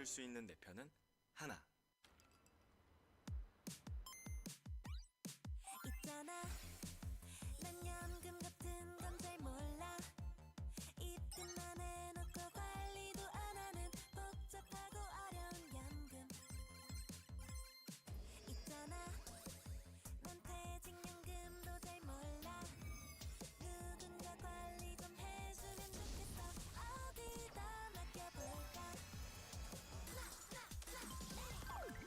믿을 수 있는 내 편은 하나. 있잖아, 난 연금 같은 건 잘 몰라. 입금만 해놓고 관리도 안 하는 복잡하고 어려운 연금. 있잖아, 난 퇴직연금도 잘 몰라. 누군가 관리 좀 해주면 좋겠어. 어디다 맡겨볼까?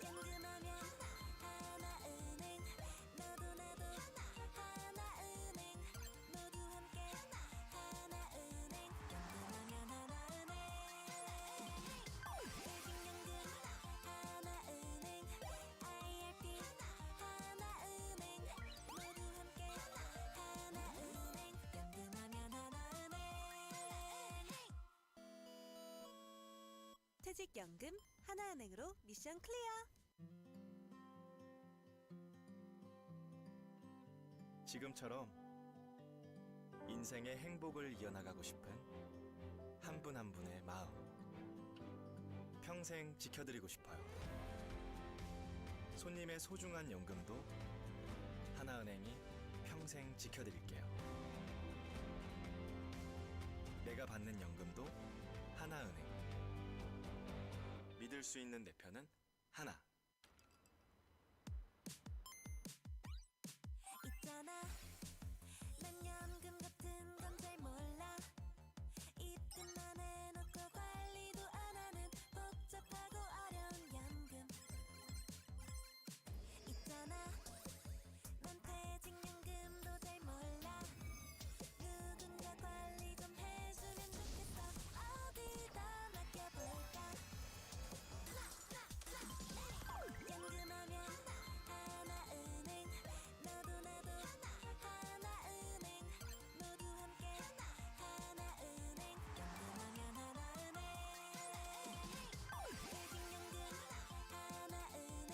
연금하면 하나은행, 너도 나도 하나은행, 모두 함께 하나은행. 연금하면 하나은행, 퇴직연금 하나은행, IRP 하나은행, 모두 함께 하나은행. 연금하면 하나은행. 퇴직연금 하나은행으로 미션 클리어. 지금처럼 인생의 행복을 이어나가고 싶은 한 분 한 분의 마음 평생 지켜드리고 싶어요. 손님의 소중한 연금도 하나은행이 평생 지켜드릴게요. 내가 받는 연금도 하나은행. 믿을 수 있는 내 편은 하나. 있잖아, 난 연금 같은 건 잘 몰라. 입금만 해놓고 관리도 안 하는 복잡하고 어려운 연금. 있잖아, 난 퇴직연금도 잘 몰라. 누군가 관리 좀 해주면 좋겠어. 어디다 맡겨볼까? 연금하면 하나은행, 너도 나도 하나은행, 모두 함께 하나은행. 연금하면 하나은행, 퇴직연금 하나은행,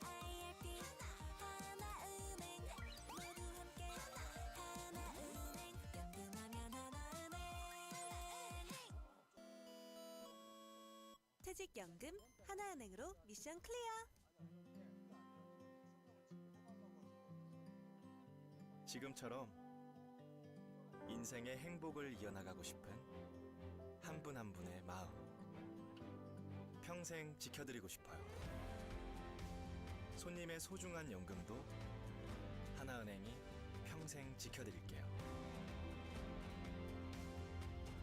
IRP 하나은행, 모두 함께 하나은행. 연금하면 하나은행. 퇴직연금 하나은행으로 미션 클리어. 지금처럼 인생의 행복을 이어나가고 싶은 한 분 한 분의 마음 평생 지켜드리고 싶어요. 손님의 소중한 연금도 하나은행이 평생 지켜드릴게요.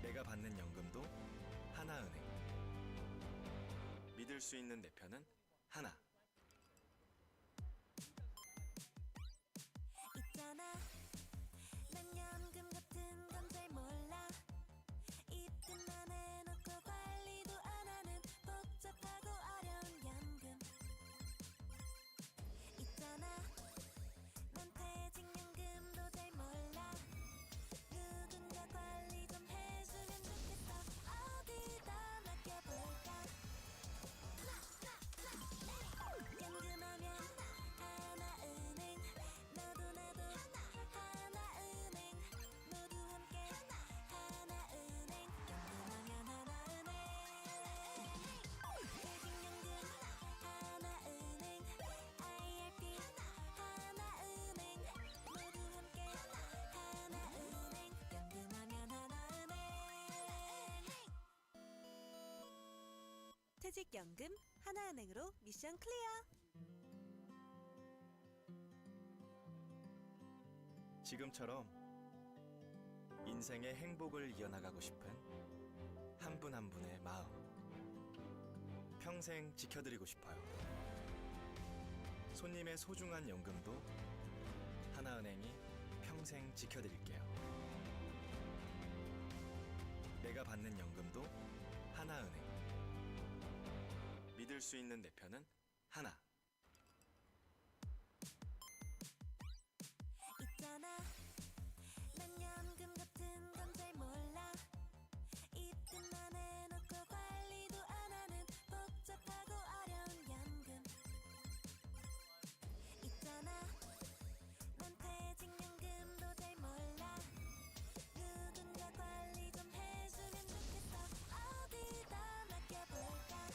내가 받는 연금도 하나은행. 믿을 수 있는 내 편은 하나. 있잖아, 난 연금 같은 건 잘 몰라. 입금만 해놓고 관리도 안 하는 복잡하고 어려운 연금. 있잖아, 난 퇴직연금도 잘 몰라. 누군가 관리 좀 해주면 좋겠어. 어디다 맡겨볼까? 연금하면 하나은행, 너도 나도 하나은행, 모두 함께 하나은행. 연금하면 하나은행, 퇴직연금 하나은행, IRP 하나은행, 모두 함께 하나은행. 연금하면 하나은행. 퇴직연금 하나은행으로 미션 클리어. 지금처럼 인생의 행복을 이어나가고 싶은 한 분 한 분의 마음 평생 지켜드리고 싶어요. 손님의 소중한 연금도 하나은행이 평생 지켜드릴게요. 내가 받는 연금도 하나은행. 믿을 수 있는 내 편은 하나. 있잖아, 난 연금 같은 건 잘 몰라. 입금만 해놓고 관리도 안 하는 복잡하고 어려운 연금. 있잖아, 난 퇴직연금도 잘 몰라. 누군가 관리 좀 해주면 좋겠어. 어디다 맡겨볼까?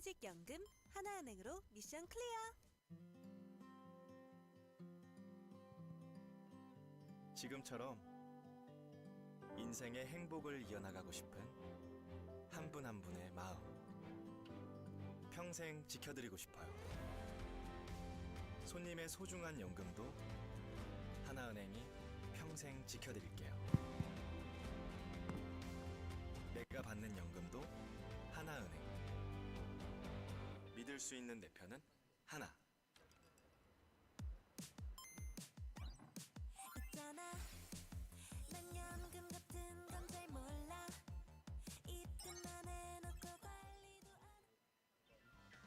퇴직연금 하나은행으로 미션 클리어. 지금처럼 인생의 행복을 이어나가고 싶은 한 분 한 분의 마음 평생 지켜드리고 싶어요. 손님의 소중한 연금도 하나은행이 평생 지켜드릴게요. 내가 받는 연금도 하나은행. 믿을 수 있는 내 편은 하나. 있잖아, 난 연금 같은 건 잘 몰라. 입금만 해놓고 관리도 안 해.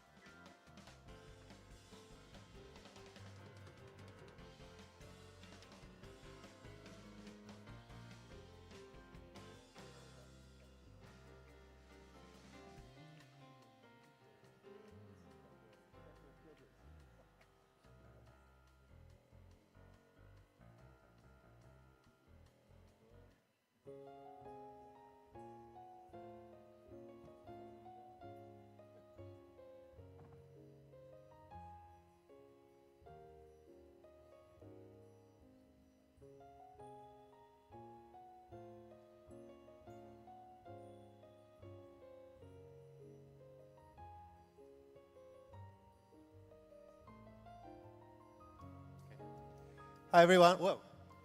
Hi everyone. Whoa.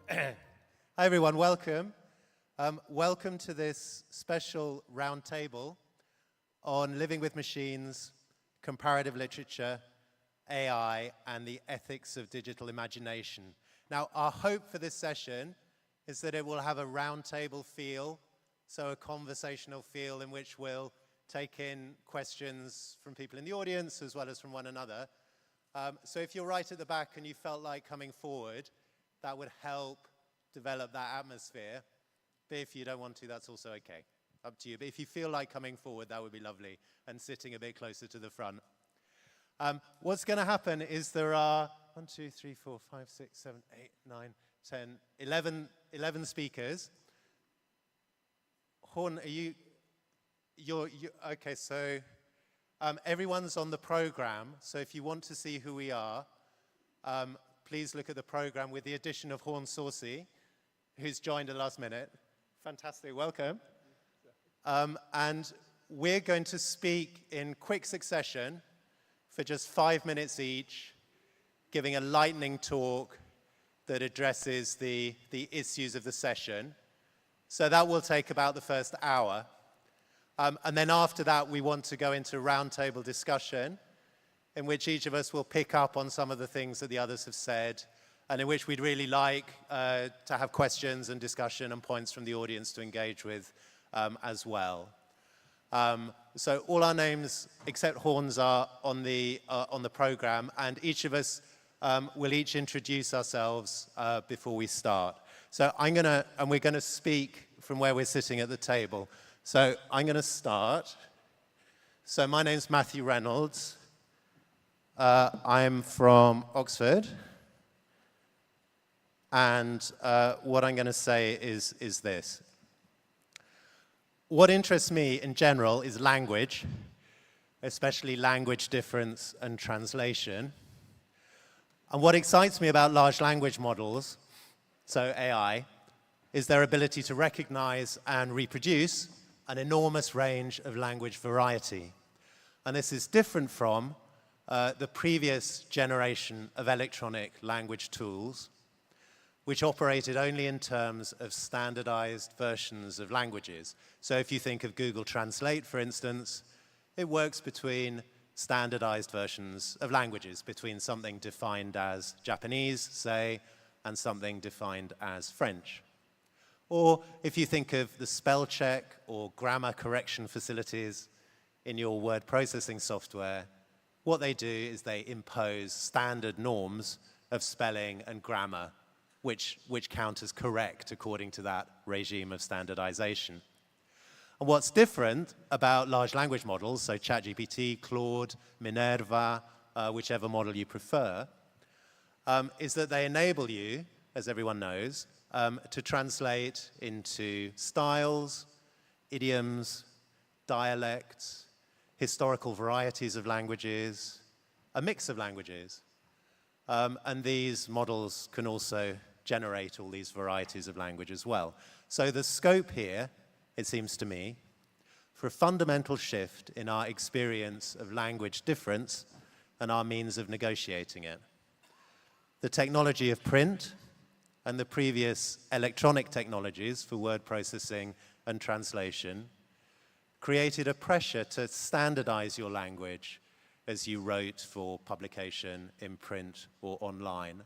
Hi everyone. Welcome. Welcome to this special roundtable on living with machines, comparative literature, AI, and the ethics of digital imagination. Now, our hope for this session is that it will have a roundtable feel, so a conversational feel in which we'll take in questions from people in the audience as well as from one another. So if you're right at the back and you felt like coming forward, that would help develop that atmosphere. But if you don't want to, that's also okay. Up to you. But if you feel like coming forward, that would be lovely, and sitting a bit closer to the front. What's going to happen is there are 1, 2, 3, 4, 5, 6, 7, 8, 9, 10, 11 speakers. Horn, are you okay, so everyone's on the program, so if you want to see who we are, please look at the program with the addition of Horn Saucy, who's joined at the last minute. Fantastic, welcome. And we're going to speak in quick succession for just 5 minutes each, giving a lightning talk that addresses the issues of the session. So that will take about the first hour. And then after that, we want to go into roundtable discussion, in which each of us will pick up on some of the things that the others have said, and in which we'd really like to have questions and discussion and points from the audience to engage with as well. So all our names, except Horn's, are on the program, and each of us will each introduce ourselves before we start. So we're gonna speak from where we're sitting at the table. So I'm gonna start. So my name's Matthew Reynolds. I'm from Oxford, and what I'm going to say is this. What interests me in general is language, especially language difference and translation. And what excites me about large language models, so AI, is their ability to recognize and reproduce an enormous range of language variety. And this is different from the previous generation of electronic language tools, which operated only in terms of standardized versions of languages. So if you think of Google Translate, for instance, it works between standardized versions of languages, between something defined as Japanese, say, and something defined as French. Or if you think of the spell check or grammar correction facilities in your word processing software, what they do is they impose standard norms of spelling and grammar, which count as correct according to that regime of standardization. And what's different about large language models, so ChatGPT, Claude, Minerva, whichever model you prefer, is that they enable you, as everyone knows, to translate into styles, idioms, dialects, historical varieties of languages, a mix of languages. And these models can also generate all these varieties of language as well. So the scope here, it seems to me, for a fundamental shift in our experience of language difference and our means of negotiating it. The technology of print and the previous electronic technologies for word processing and translation created a pressure to standardize your language as you wrote for publication in print or online.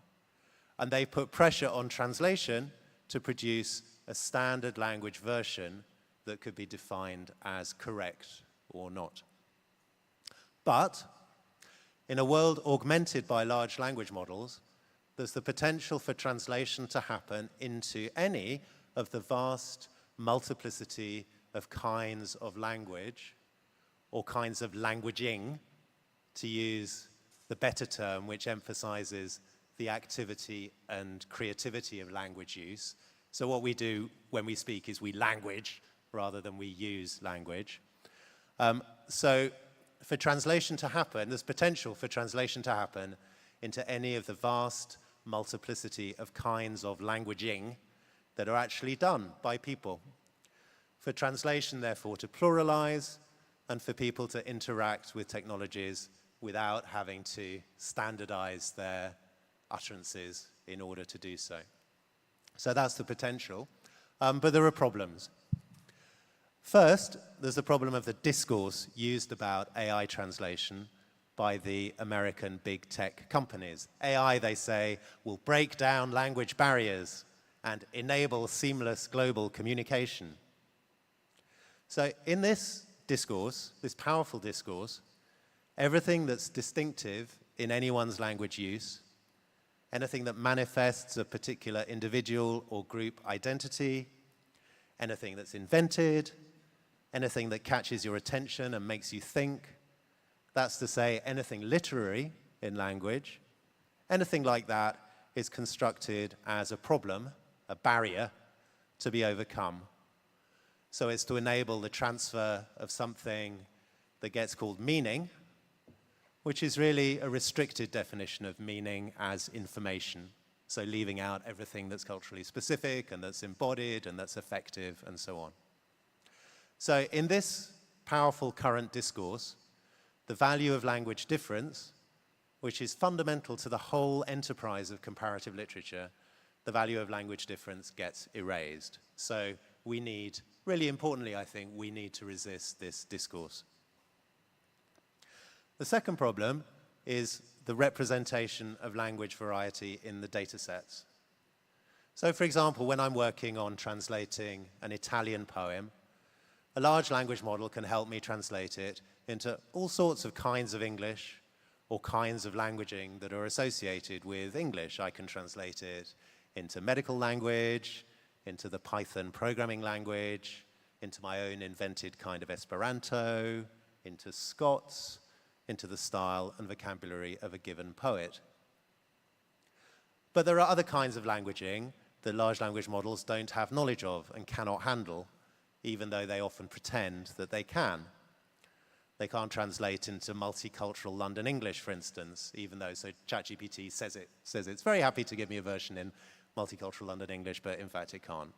And they put pressure on translation to produce a standard language version that could be defined as correct or not. But in a world augmented by large language models, there's the potential for translation to happen into any of the vast multiplicity of kinds of language, or kinds of languaging, to use the better term, which emphasizes the activity and creativity of language use. So what we do when we speak is we language rather than we use language. So for translation to happen, there's potential for translation to happen into any of the vast multiplicity of kinds of languaging that are actually done by people. For translation, therefore, to pluralize, and for people to interact with technologies without having to standardize their utterances in order to do so. So that's the potential, but there are problems. First, there's the problem of the discourse used about AI translation by the American big tech companies. AI, they say, will break down language barriers and enable seamless global communication. So in this discourse, this powerful discourse, everything that's distinctive in anyone's language use, anything that manifests a particular individual or group identity, anything that's invented, anything that catches your attention and makes you think, that's to say anything literary in language, anything like that is constructed as a problem, a barrier to be overcome. So it's to enable the transfer of something that gets called meaning, which is really a restricted definition of meaning as information. So leaving out everything that's culturally specific and that's embodied and that's effective and so on. So in this powerful current discourse, the value of language difference, which is fundamental to the whole enterprise of comparative literature, the value of language difference gets erased. So we need, really importantly, I think, we need to resist this discourse. The second problem is the representation of language variety in the data sets. So for example, when I'm working on translating an Italian poem, a large language model can help me translate it into all sorts of kinds of English or kinds of languaging that are associated with English. I can translate it into medical language, into the Python programming language, into my own invented kind of Esperanto, into Scots, into the style and vocabulary of a given poet. But there are other kinds of languaging that large language models don't have knowledge of and cannot handle, even though they often pretend that they can. They can't translate into multicultural London English, for instance, even though ChatGPT says it's very happy to give me a version in multicultural London English, but in fact it can't.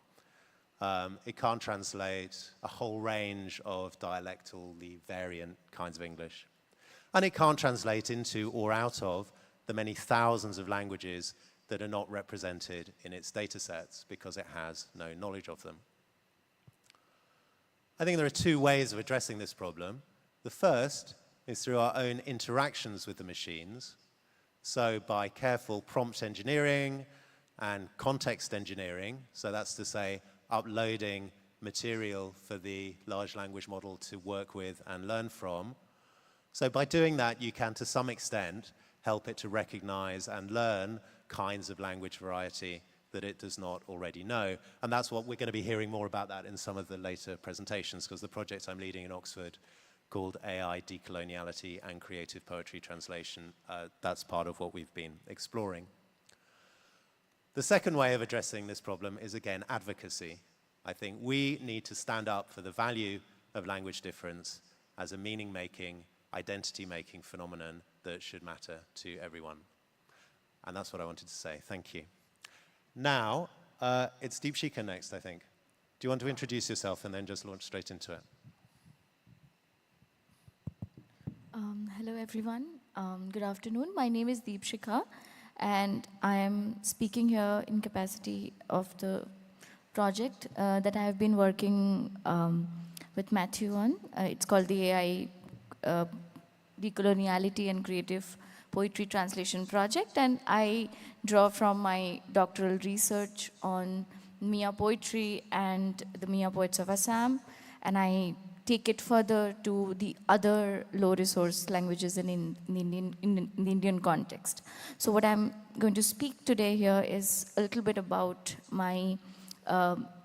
It can't translate a whole range of dialectally variant kinds of English. And it can't translate into or out of the many thousands of languages that are not represented in its data sets because it has no knowledge of them. I think there are two ways of addressing this problem. The first is through our own interactions with the machines. So by careful prompt engineering and context engineering, so that's to say uploading material for the large language model to work with and learn from. So by doing that, you can, to some extent, help it to recognize and learn kinds of language variety that it does not already know. And that's what we're going to be hearing more about that in some of the later presentations, because the project I'm leading in Oxford called AI Decoloniality and Creative Poetry Translation, that's part of what we've been exploring. The second way of addressing this problem is, again, advocacy. I think we need to stand up for the value of language difference as a meaning-making, identity-making phenomenon that should matter to everyone. And that's what I wanted to say. Thank you. Now, it's Deepshika next, I think. Do you want to introduce yourself and then just launch straight into it? Hello, everyone. Good afternoon. My name is Deepshika, and I am speaking here in capacity of the project that I have been working with Matthew on. It's called the AI Decoloniality and Creative Poetry Translation Project, and I draw from my doctoral research on Mia poetry and the Mia poets of Assam, and I take it further to the other low-resource languages in the Indian context. So what I'm going to speak today here is a little bit about my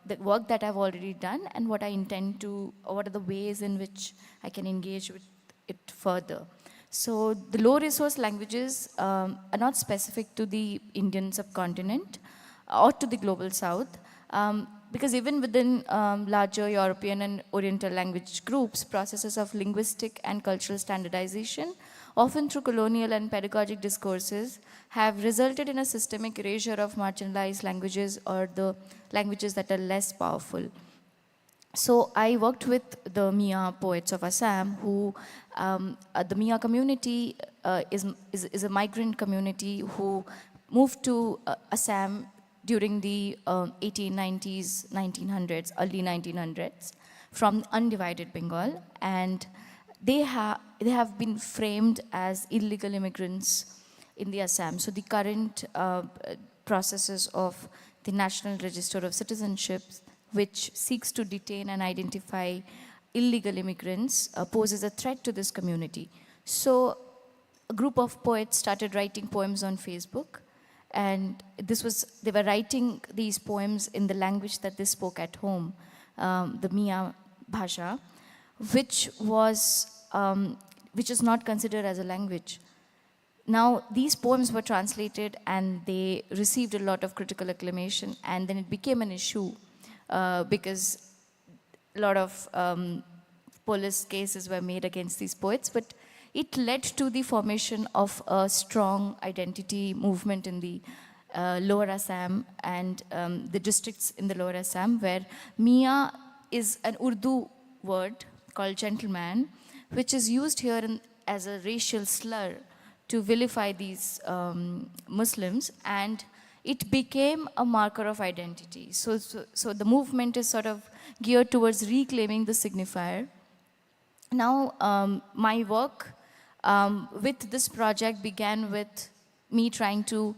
the work that I've already done and what I intend to, or what are the ways in which I can engage with it further. So the low-resource languages are not specific to the Indian subcontinent or to the global south, because even within larger European and Oriental language groups, processes of linguistic and cultural standardization, often through colonial and pedagogic discourses, have resulted in a systemic erasure of marginalized languages or the languages that are less powerful. So I worked with the Mia poets of Assam, who the Mia community is a migrant community who moved to Assam during the 1890s, 1900s, early 1900s, from undivided Bengal, and they have been framed as illegal immigrants in the Assam. So the current processes of the National Register of Citizenship, which seeks to detain and identify illegal immigrants, poses a threat to this community. So a group of poets started writing poems on Facebook, and they were writing these poems in the language that they spoke at home, the Mia Bhasha, which is not considered as a language. Now, these poems were translated and they received a lot of critical acclamation, and then it became an issue because a lot of police cases were made against these poets, but it led to the formation of a strong identity movement in the Lower Assam and the districts in the Lower Assam, where Mia is an Urdu word called gentleman, which is used here as a racial slur to vilify these Muslims, and it became a marker of identity. So the movement is sort of geared towards reclaiming the signifier. Now, my work with this project began with me trying to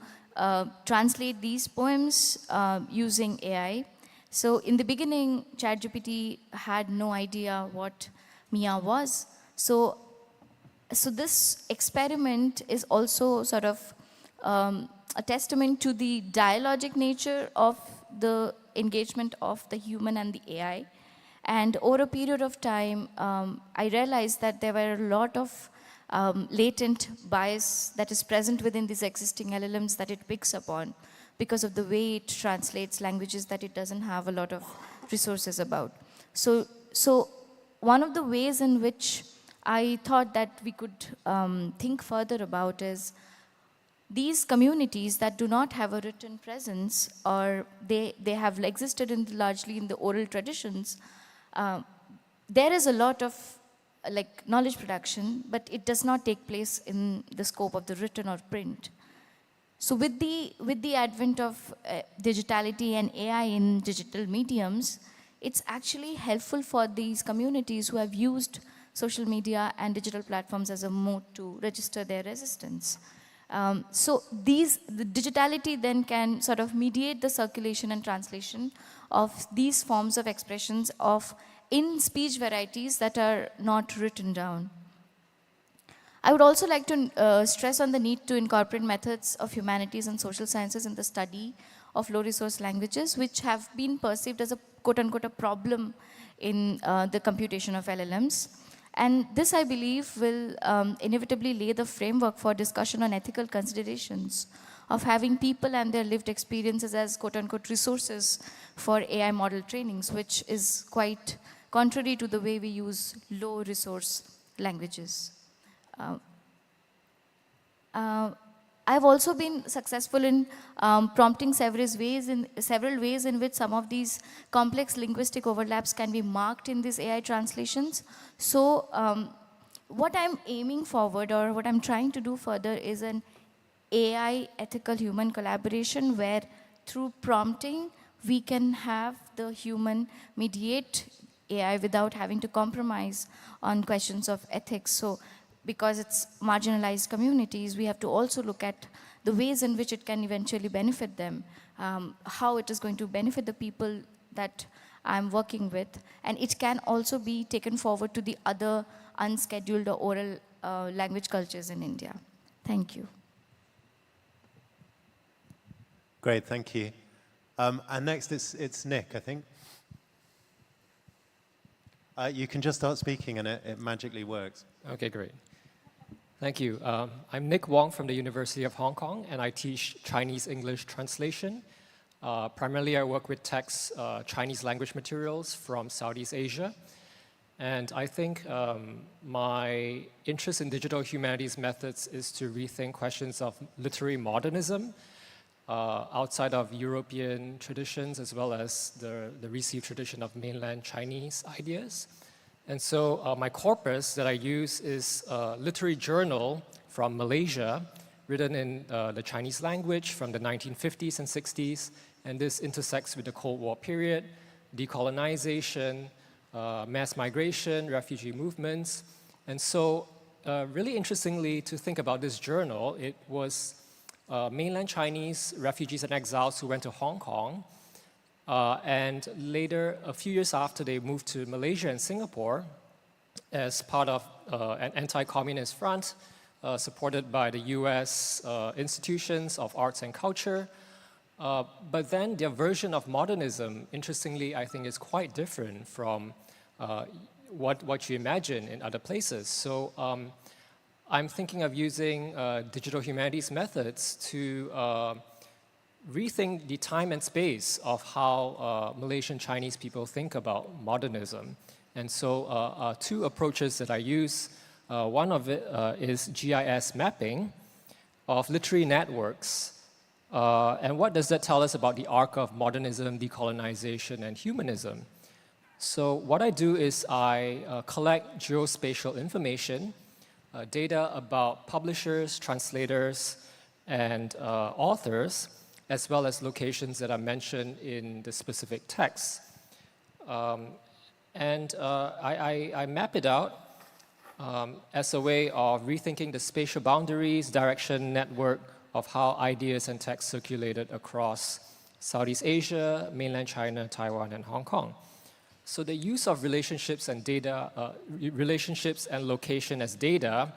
translate these poems using AI. So in the beginning, ChatGPT had no idea what Mia was. So this experiment is also sort of a testament to the dialogic nature of the engagement of the human and the AI. And over a period of time, I realized that there were a lot of latent bias that is present within these existing LLMs that it picks up on because of the way it translates languages that it doesn't have a lot of resources about. So one of the ways in which I thought that we could think further about is these communities that do not have a written presence, or they have existed largely in the oral traditions, there is a lot of knowledge production, but it does not take place in the scope of the written or print. So with the advent of digitality and AI in digital mediums, it's actually helpful for these communities who have used social media and digital platforms as a mode to register their resistance. So the digitality then can sort of mediate the circulation and translation of these forms of expressions in speech varieties that are not written down. I would also like to stress on the need to incorporate methods of humanities and social sciences in the study of low-resource languages, which have been perceived as a quote-unquote a problem in the computation of LLMs. And this, I believe, will inevitably lay the framework for discussion on ethical considerations of having people and their lived experiences as quote-unquote resources for AI model trainings, which is quite contrary to the way we use low resource languages. I've also been successful in prompting several ways in which some of these complex linguistic overlaps can be marked in these AI translations. So what I'm aiming forward, or what I'm trying to do further, is an AI ethical human collaboration where through prompting we can have the human mediate AI without having to compromise on questions of ethics. So because it's marginalized communities, we have to also look at the ways in which it can eventually benefit them, how it is going to benefit the people that I'm working with, and it can also be taken forward to the other unscheduled or oral language cultures in India. Thank you. Great, thank you. And next it's Nick, I think. You can just start speaking and it magically works. Okay, great. Thank you. I'm Nick Wong from the University of Hong Kong, and I teach Chinese-English translation. Primarily, I work with text Chinese language materials from Southeast Asia. And I think my interest in digital humanities methods is to rethink questions of literary modernism outside of European traditions, as well as the received tradition of mainland Chinese ideas. And so my corpus that I use is a literary journal from Malaysia, written in the Chinese language from the 1950s and 60s. And this intersects with the Cold War period, decolonization, mass migration, refugee movements. And so really interestingly, to think about this journal, it was mainland Chinese refugees and exiles who went to Hong Kong. And later, a few years after, they moved to Malaysia and Singapore as part of an anti-communist front supported by the US institutions of arts and culture. But then their version of modernism, interestingly, I think is quite different from what you imagine in other places. So I'm thinking of using digital humanities methods to rethink the time and space of how Malaysian Chinese people think about modernism. And so two approaches that I use, one of it is GIS mapping of literary networks. And what does that tell us about the arc of modernism, decolonization, and humanism? So what I do is I collect geospatial information, data about publishers, translators, and authors, as well as locations that are mentioned in the specific text. I map it out as a way of rethinking the spatial boundaries, direction, network of how ideas and texts circulated across Southeast Asia, mainland China, Taiwan, and Hong Kong. So the use of relationships and data, relationships and location as data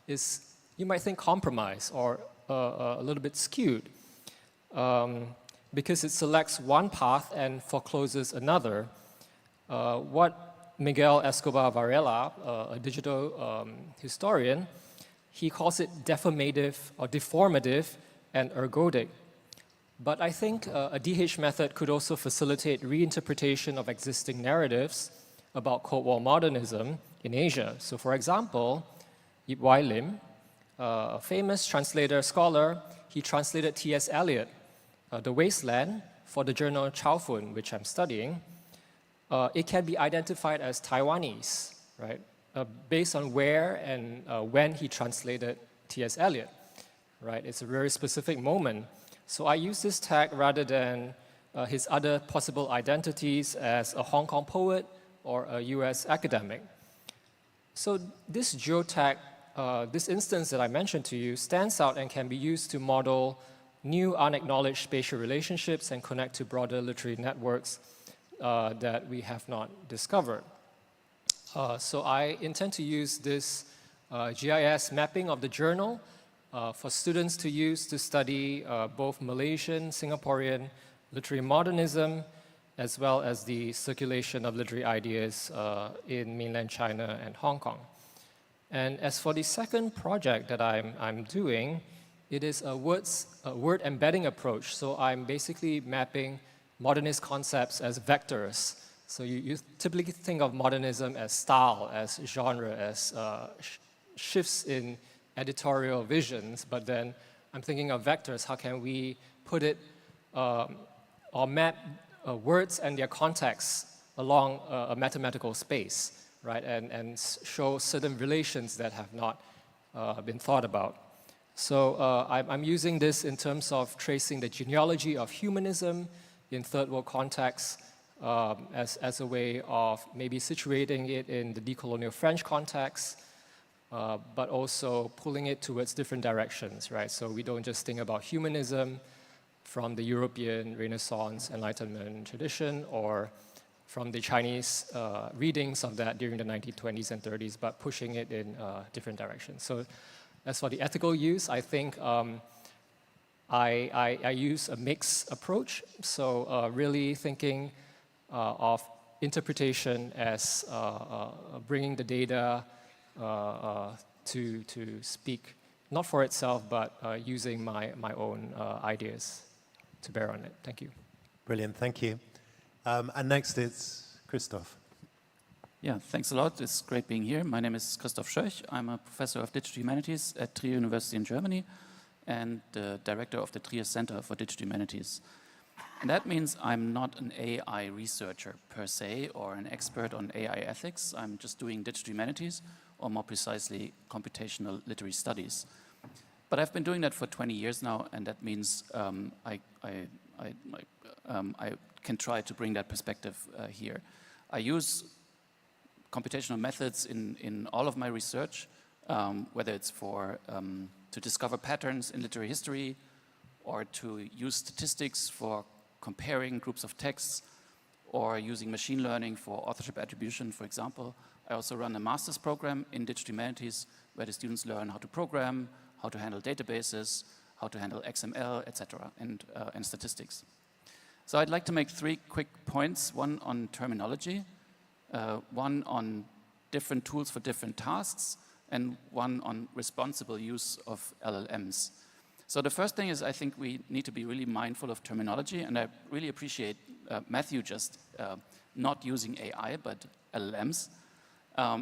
is, you might think, compromise or a little bit skewed. Because it selects one path and forecloses another. What Miguel Escobar Varela, a digital historian, he calls it deformative or deformative and ergodic. But I think a DH method could also facilitate reinterpretation of existing narratives about Cold War modernism in Asia. So for example, Yip Wai Lim, a famous translator, scholar, he translated T.S. Eliot, The Wasteland, for the journal Chao Fun, which I'm studying. It can be identified as Taiwanese, right? Based on where and when he translated T.S. Eliot, right? It's a very specific moment. So I use this tag rather than his other possible identities as a Hong Kong poet or a US academic. So this geotag, this instance that I mentioned to you, stands out and can be used to model new unacknowledged spatial relationships and connect to broader literary networks that we have not discovered. So I intend to use this GIS mapping of the journal for students to use to study both Malaysian, Singaporean literary modernism, as well as the circulation of literary ideas in mainland China and Hong Kong. And as for the second project that I'm doing, it is a word embedding approach. So I'm basically mapping modernist concepts as vectors. So you typically think of modernism as style, as genre, as shifts in editorial visions, but then I'm thinking of vectors. How can we put it or map words and their contexts along a mathematical space, right? And show certain relations that have not been thought about. So I'm using this in terms of tracing the genealogy of humanism in third world contexts as a way of maybe situating it in the decolonial French context, but also pulling it towards different directions, right? So we don't just think about humanism from the European Renaissance Enlightenment tradition or from the Chinese readings of that during the 1920s and 30s, but pushing it in different directions. So as for the ethical use, I think I use a mixed approach. So really thinking of interpretation as bringing the data to speak, not for itself, but using my own ideas to bear on it. Thank you. Brilliant, thank you. And next it's Christoph. Yeah, thanks a lot. It's great being here. My name is Christoph Schöch. I'm a professor of digital humanities at Trier University in Germany and the director of the Trier Center for Digital Humanities. And that means I'm not an AI researcher per se or an expert on AI ethics. I'm just doing digital humanities, or more precisely, computational literary studies. But I've been doing that for 20 years now, and that means I can try to bring that perspective here. I use computational methods in all of my research, whether it's for to discover patterns in literary history, or to use statistics for comparing groups of texts, or using machine learning for authorship attribution, for example. I also run a master's program in digital humanities where the students learn how to program, how to handle databases, how to handle XML, etc., and statistics. So I'd like to make 3 quick points, one on terminology, one on different tools for different tasks, and one on responsible use of LLMs. So the first thing is I think we need to be really mindful of terminology, and I really appreciate Matthew just not using AI, but LLMs,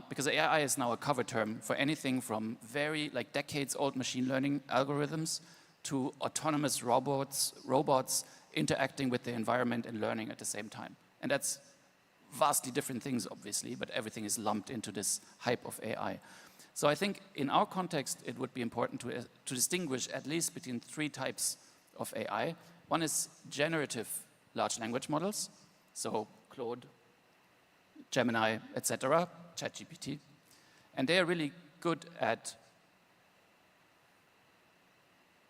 because AI is now a cover term for anything from very decades-old machine learning algorithms to autonomous robots interacting with the environment and learning at the same time. And that's vastly different things, obviously, but everything is lumped into this hype of AI. So I think in our context, it would be important to distinguish at least between 3 types of AI. One is generative large language models, so Claude, Gemini, etc., ChatGPT. And they are really good at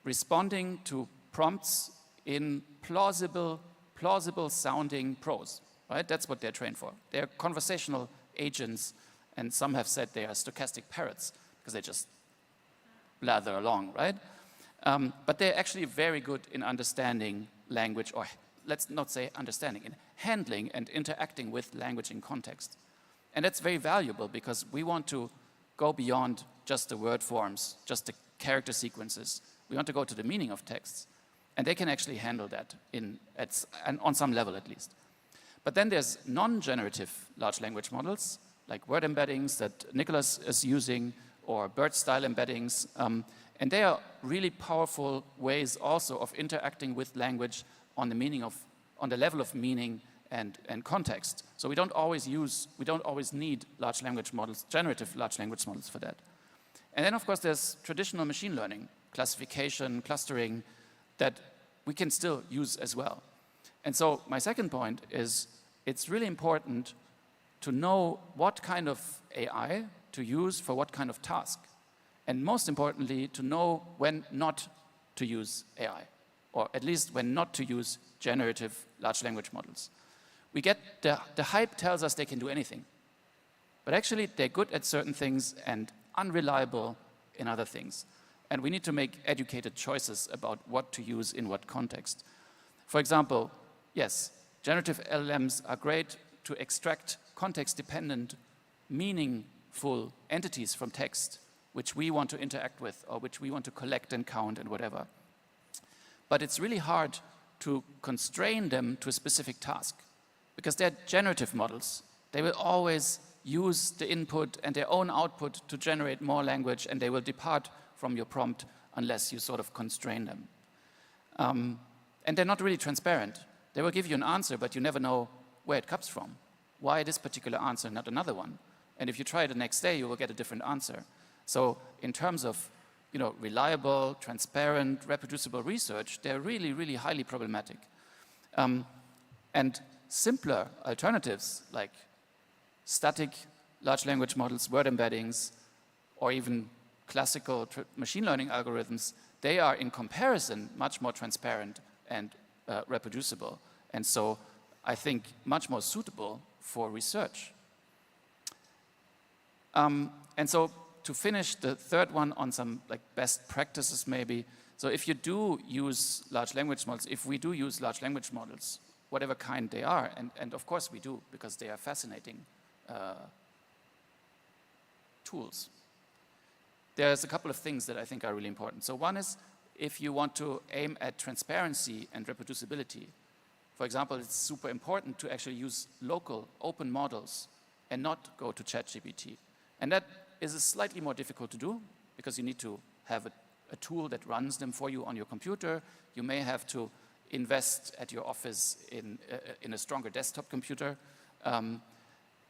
responding to prompts in plausible sounding prose, right? That's what they're trained for. They're conversational agents, and some have said they are stochastic parrots because they just blather along, right? But they're actually very good in understanding language, or let's not say understanding, in handling and interacting with language in context. And that's very valuable because we want to go beyond just the word forms, just the character sequences. We want to go to the meaning of texts. And they can actually handle that on some level at least. But then there's non-generative large language models, like word embeddings that Nicholas is using, or BERT-style embeddings. And they are really powerful ways also of interacting with language on the level of meaning and context. So we don't always need large language models, generative large language models for that. And then of course there's traditional machine learning, classification, clustering, that we can still use as well. And so my second point is it's really important to know what kind of AI to use for what kind of task. And most importantly, to know when not to use AI, or at least when not to use generative large language models. We get the hype tells us they can do anything. But actually, they're good at certain things and unreliable in other things. And we need to make educated choices about what to use in what context. For example, yes, generative LLMs are great to extract context-dependent, meaningful entities from text, which we want to interact with, or which we want to collect and count and whatever. But it's really hard to constrain them to a specific task. because they're generative models. They will always use the input and their own output to generate more language, and they will depart from your prompt unless you sort of constrain them. And they're not really transparent. They will give you an answer, but you never know where it comes from. Why this particular answer, not another one? And if you try it the next day, you will get a different answer. So in terms of reliable, transparent, reproducible research, they're really, really highly problematic. And simpler alternatives like static large language models, word embeddings, or even classical machine learning algorithms, they are in comparison much more transparent and reproducible. And so I think much more suitable for research. And so to finish the third one on some best practices maybe, so if you do use large language models, if we do use large language models, whatever kind they are, and of course we do, because they are fascinating tools. There's a couple of things that I think are really important. So one is, if you want to aim at transparency and reproducibility, for example, it's super important to actually use local open models and not go to ChatGPT. And that is slightly more difficult to do because you need to have a tool that runs them for you on your computer. You may have to invest at your office in a stronger desktop computer.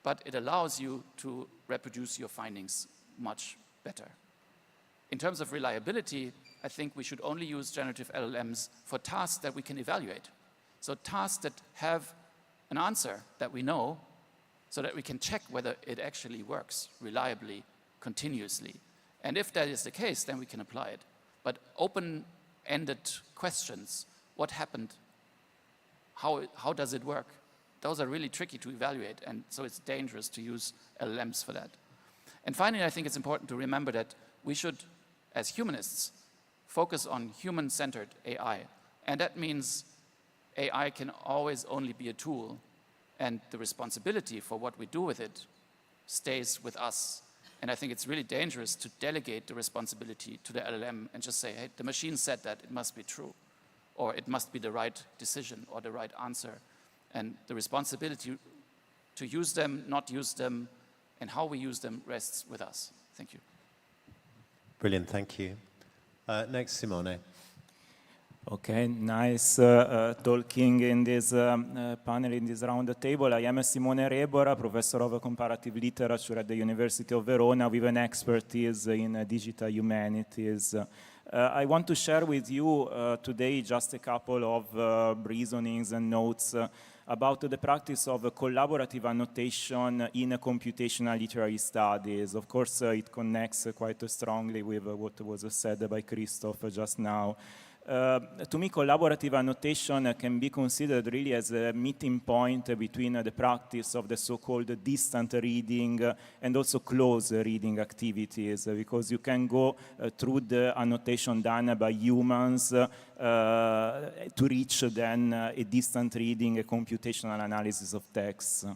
But it allows you to reproduce your findings much better. In terms of reliability, I think we should only use generative LLMs for tasks that we can evaluate. So tasks that have an answer that we know, so that we can check whether it actually works reliably, continuously. And if that is the case, then we can apply it. But open-ended questions, what happened? How does it work? Those are really tricky to evaluate, and so it's dangerous to use LLMs for that. And finally, I think it's important to remember that we should, as humanists, focus on human-centered AI. And that means AI can always only be a tool, and the responsibility for what we do with it stays with us. And I think it's really dangerous to delegate the responsibility to the LLM and just say, hey, the machine said that, it must be true, or it must be the right decision or the right answer. And the responsibility to use them, not use them, and how we use them rests with us. Thank you. Brilliant, thank you. Next, Simone. Okay, nice talking in this panel, in this round table. I am Simone Rebora, professor of comparative literature at the University of Verona with an expertise in digital humanities. I want to share with you today just a couple of reasonings and notes about the practice of collaborative annotation in computational literary studies. Of course, it connects quite strongly with what was said by Christoph just now. To me, collaborative annotation can be considered really as a meeting point between the practice of the so-called distant reading and also close reading activities, because you can go through the annotation done by humans to reach then a distant reading, a computational analysis of text.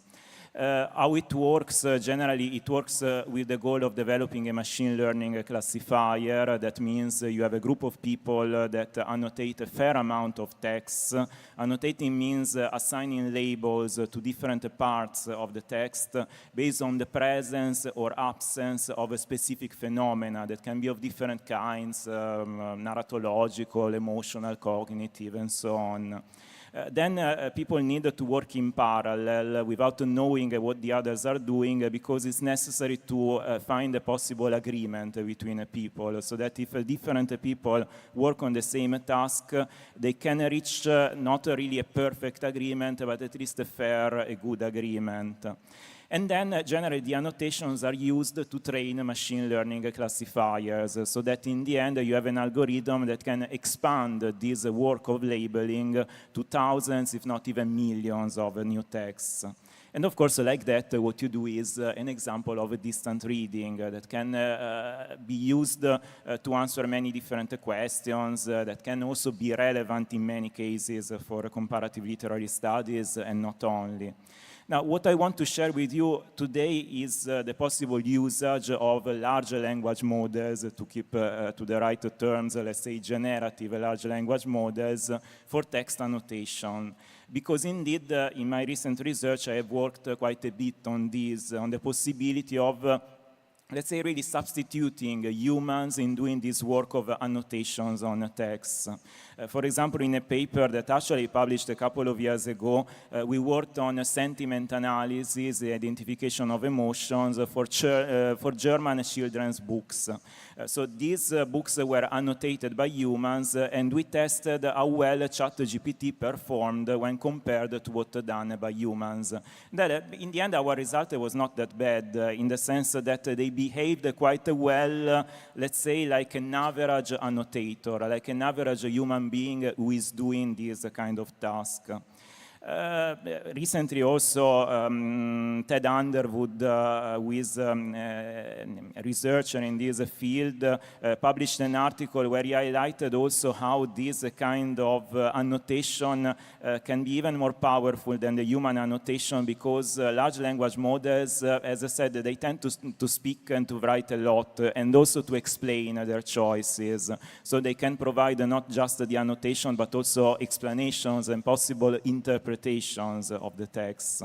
How it works, generally it works with the goal of developing a machine learning classifier. That means you have a group of people that annotate a fair amount of text. Annotating means assigning labels to different parts of the text based on the presence or absence of a specific phenomena that can be of different kinds, narratological, emotional, cognitive, and so on. Then people need to work in parallel without knowing what the others are doing, because it's necessary to find a possible agreement between people, so that if different people work on the same task, they can reach not really a perfect agreement, but at least a fair, a good agreement. And then generally the annotations are used to train machine learning classifiers, so that in the end you have an algorithm that can expand this work of labeling to thousands, if not even millions of new texts. And of course, like that, what you do is an example of a distant reading that can be used to answer many different questions, that can also be relevant in many cases for comparative literary studies, and not only. Now, what I want to share with you today is the possible usage of large language models, to keep to the right terms, let's say generative large language models for text annotation. Because indeed, in my recent research, I have worked quite a bit on this, on the possibility of let's say really substituting humans in doing this work of annotations on text. For example, in a paper that actually published a couple of years ago, we worked on sentiment analysis, the identification of emotions for German children's books. So these books were annotated by humans, and we tested how well ChatGPT performed when compared to what done by humans. That, in the end, our result was not that bad, in the sense that they behaved quite well, let's say, like an average annotator, like an average human being who is doing this kind of task. Recently also, Ted Underwood, who is a researcher in this field, published an article where he highlighted also how this kind of annotation can be even more powerful than the human annotation, because large language models, as I said, they tend to speak and to write a lot, and also to explain their choices. So they can provide not just the annotation, but also explanations and possible interpretations of the text.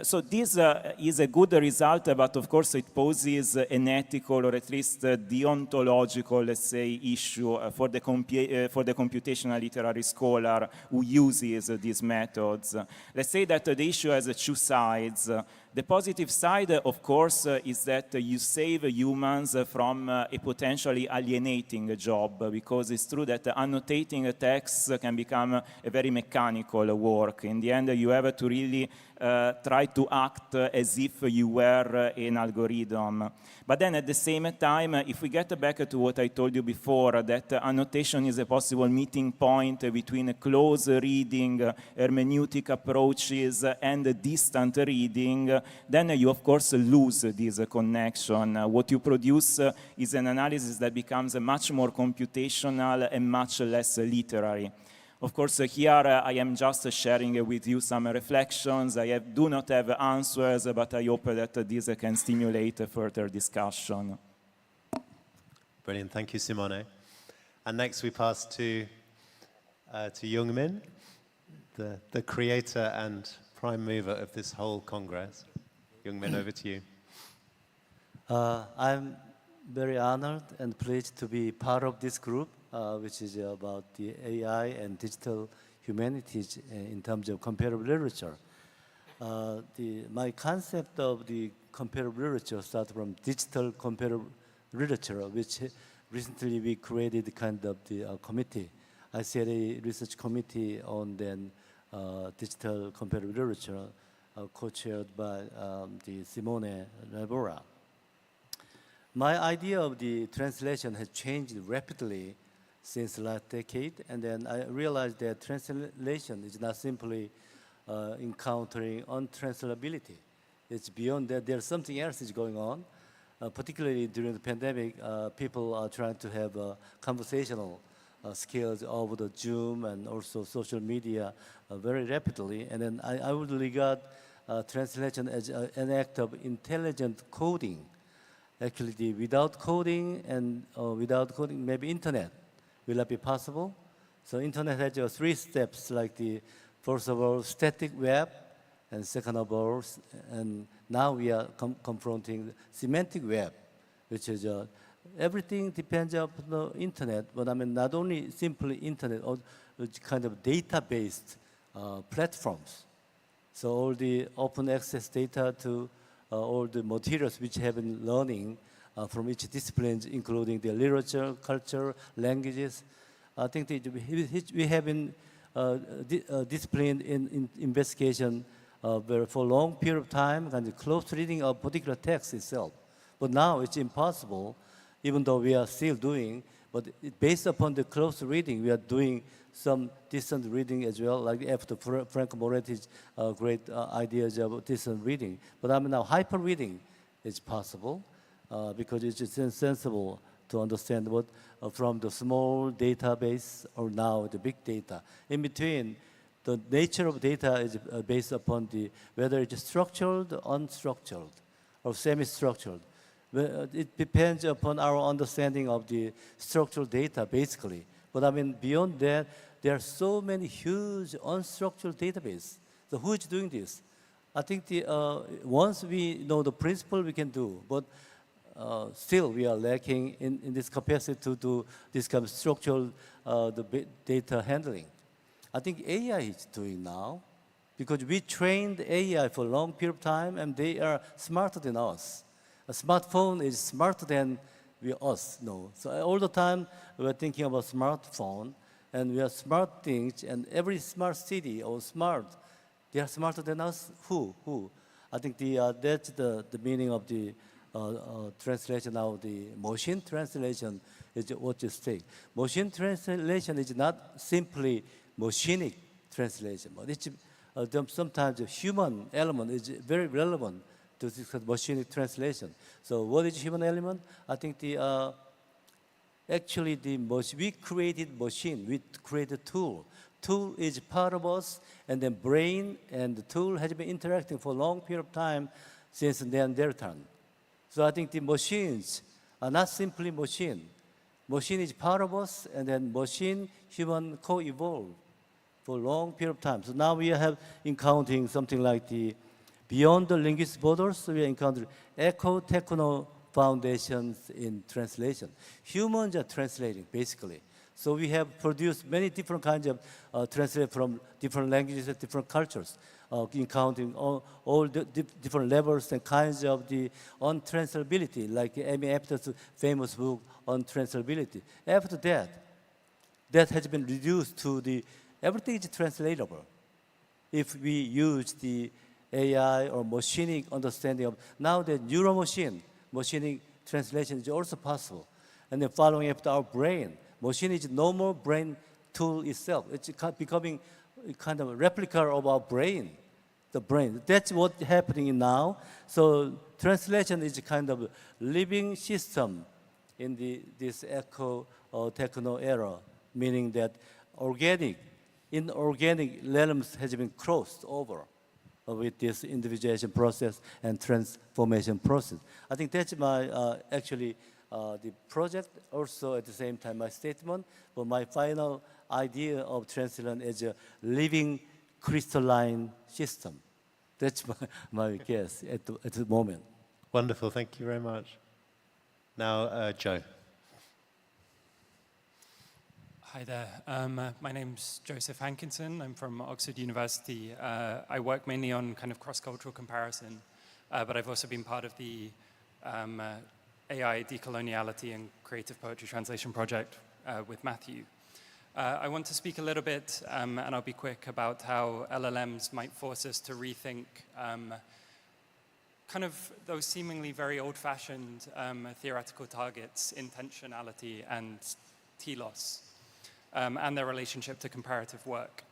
So this is a good result, but of course it poses an ethical, or at least deontological, let's say, issue for the computational literary scholar who uses these methods. Let's say that the issue has two sides. The positive side, of course, is that you save humans from a potentially alienating job, because it's true that annotating a text can become a very mechanical work. In the end, you have to really try to act as if you were an algorithm. But then at the same time, if we get back to what I told you before, that annotation is a possible meeting point between close reading, hermeneutic approaches, and distant reading, then you of course lose this connection. What you produce is an analysis that becomes much more computational and much less literary. Of course, here I am just sharing with you some reflections. I do not have answers, but I hope that this can stimulate further discussion. Brilliant, thank you, Simone. And next we pass to Youngmin, the creator and prime mover of this whole Congress. Youngmin, over to you. I'm very honored and pleased to be part of this group, which is about the AI and digital humanities in terms of comparative literature. My concept of the comparative literature starts from digital comparative literature, which recently we created kind of the committee. I said a research committee on then digital comparative literature, co-chaired by the Simone Rebora. My idea of the translation has changed rapidly since last decade, and then I realized that translation is not simply encountering untranslatability. It's beyond that. There's something else is going on. Particularly during the pandemic, people are trying to have conversational skills over the Zoom and also social media very rapidly. And then I would regard translation as an act of intelligent coding. Actually, without coding and maybe internet will that be possible? So internet has three steps, like the first of all static web, and second of all, and now we are confronting semantic web, which is everything depends on the internet. But I mean, not only simply internet, or kind of data-based platforms. So all the open access data to all the materials which have been learning from each discipline, including the literature, culture, languages. I think that we have been disciplined in investigation for a long period of time and the close reading of particular text itself. But now it's impossible, even though we are still doing, but based upon the close reading, we are doing some distant reading as well, like after Frank Moretti's great ideas of distant reading. But I mean now hyper reading is possible because it's just sensible to understand what from the small database or now the big data. In between, the nature of data is based upon the whether it's structured, unstructured, or semi-structured. It depends upon our understanding of the structured data, basically. But I mean, beyond that, there are so many huge unstructured databases. So who is doing this? I think once we know the principle, we can do. But still, we are lacking in this capacity to do this kind of structural data handling. I think AI is doing now, because we trained AI for a long period of time, and they are smarter than us. A smartphone is smarter than us. No. So all the time, we're thinking about smartphone, and we are smart things, and every smart city or they are smarter than us. Who? I think that's the meaning of the translation now. The machine translation is what you say. Machine translation is not simply machinic translation, but it's sometimes the human element is very relevant to this machinic translation. So what is human element? I think actually we created machine, we created tool. Tool is part of us, and then brain and the tool has been interacting for a long period of time since Neanderthal. So I think the machines are not simply machine. Machine is part of us, and then machine, human co-evolve for a long period of time. So now we have encountering something like beyond the linguistic borders, we are encountering eco-techno foundations in translation. Humans are translating, basically. So we have produced many different kinds of translation from different languages and different cultures, encountering all the different levels and kinds of the untranslatability, like Amy Apter's famous book on translatability. After that has been reduced to everything is translatable. If we use the AI or machinic understanding of, now the neuromachine, machinic translation is also possible. And then following after our brain, machine is normal brain tool itself. It's becoming a kind of a replica of our brain, the brain. That's what's happening now. So translation is a kind of living system in this eco-techno era, meaning that inorganic realms has been crossed over with this individuation process and transformation process. I think that's my, actually, the project, also at the same time my statement, but my final idea of translation is a living crystalline system. That's my guess at the moment. Wonderful, thank you very much. Now, Joe. Hi there. My name's Joseph Hankinson. I'm from Oxford University. I work mainly on kind of cross-cultural comparison, but I've also been part of the AI decoloniality and creative poetry translation project with Matthew. I want to speak a little bit, and I'll be quick, about how LLMs might force us to rethink kind of those seemingly very old-fashioned theoretical targets, intentionality and telos. And their relationship to comparative work.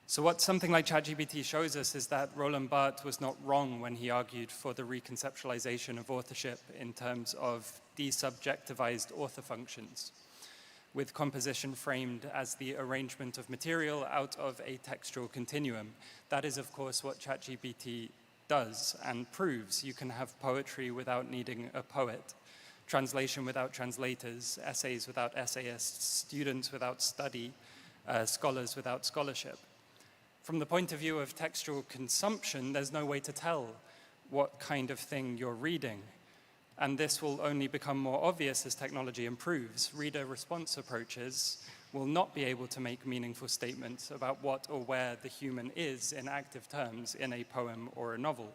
So what something like ChatGPT shows us is that Roland Barthes was not wrong when he argued for the reconceptualization of authorship in terms of desubjectivized author functions, with composition framed as the arrangement of material out of a textual continuum. That is, of course, what ChatGPT does and proves. You can have poetry without needing a poet, translation without translators, essays without essayists, students without study, scholars without scholarship. From the point of view of textual consumption, there's no way to tell what kind of thing you're reading. And this will only become more obvious as technology improves. Reader response approaches will not be able to make meaningful statements about what or where the human is in active terms in a poem or a novel.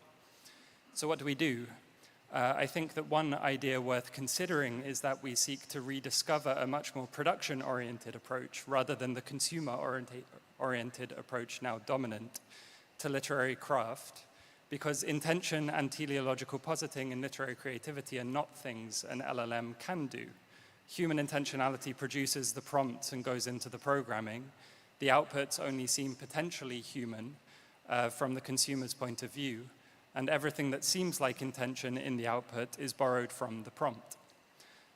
So what do? I think that one idea worth considering is that we seek to rediscover a much more production-oriented approach rather than the consumer-oriented approach now dominant to literary craft, because intention and teleological positing in literary creativity are not things an LLM can do. Human intentionality produces the prompts and goes into the programming. The outputs only seem potentially human from the consumer's point of view, and everything that seems like intention in the output is borrowed from the prompt.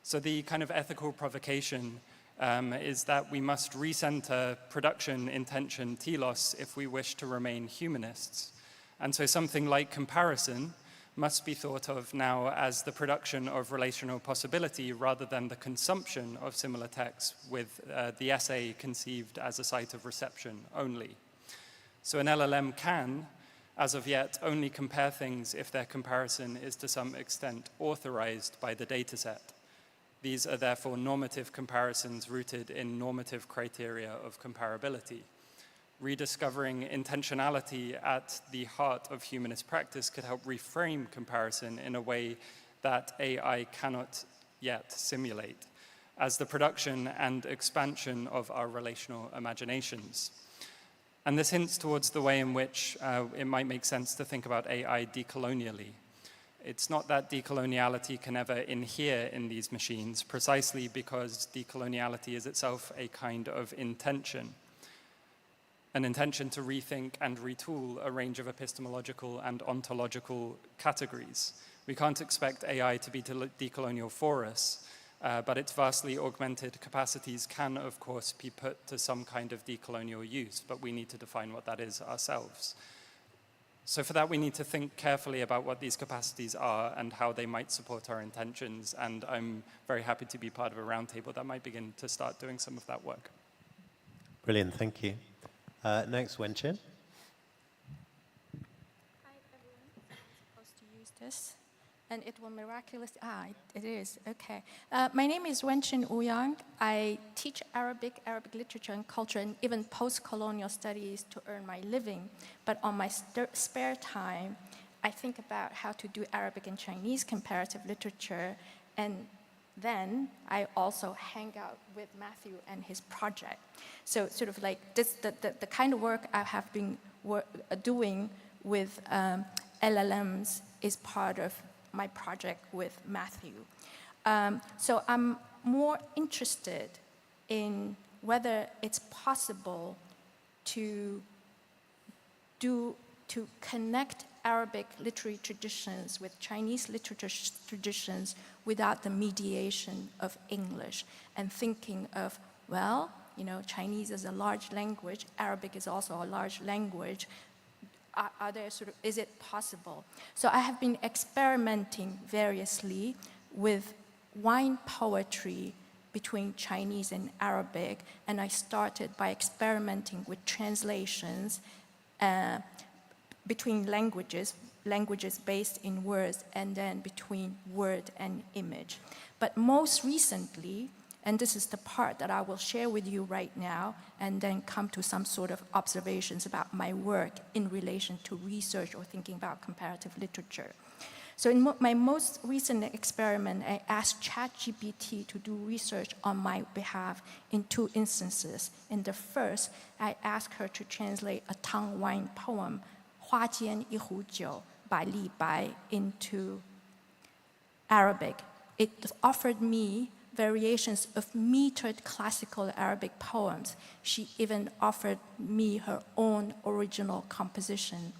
So the kind of ethical provocation is that we must recenter production, intention, telos if we wish to remain humanists. And so something like comparison must be thought of now as the production of relational possibility rather than the consumption of similar texts, with the essay conceived as a site of reception only. So an LLM can, as of yet, only compare things if their comparison is to some extent authorized by the dataset. These are therefore normative comparisons rooted in normative criteria of comparability. Rediscovering intentionality at the heart of humanist practice could help reframe comparison in a way that AI cannot yet simulate, as the production and expansion of our relational imaginations. And this hints towards the way in which it might make sense to think about AI decolonially. It's not that decoloniality can ever inhere in these machines, precisely because decoloniality is itself a kind of intention. An intention to rethink and retool a range of epistemological and ontological categories. We can't expect AI to be decolonial for us, but its vastly augmented capacities can, of course, be put to some kind of decolonial use, but we need to define what that is ourselves. So for that, we need to think carefully about what these capacities are and how they might support our intentions, and I'm very happy to be part of a roundtable that might begin to start doing some of that work. Brilliant, thank you. Next, Wenqin. Hi, everyone. I'm supposed to use this, and it will miraculously, it is, okay. My name is Wenqin Ouyang. I teach Arabic literature and culture, and even post-colonial studies to earn my living. But on my spare time, I think about how to do Arabic and Chinese comparative literature, and then I also hang out with Matthew and his project. So sort of like this, the kind of work I have been doing with LLMs is part of my project with Matthew. So I'm more interested in whether it's possible to connect Arabic literary traditions with Chinese literature traditions without the mediation of English, and thinking of, well, you know, Chinese is a large language, Arabic is also a large language. Are there is it possible? So I have been experimenting variously with wine poetry between Chinese and Arabic, and I started by experimenting with translations between languages based in words, and then between word and image. But most recently, and this is the part that I will share with you right now, and then come to some sort of observations about my work in relation to research or thinking about comparative literature. So in my most recent experiment, I asked ChatGPT to do research on my behalf in 2 instances. In the first, I asked her to translate a Tang wine poem, 花间一壶酒 by Li Bai, into Arabic. It offered me variations of metered classical Arabic poems. She even offered me her own original composition.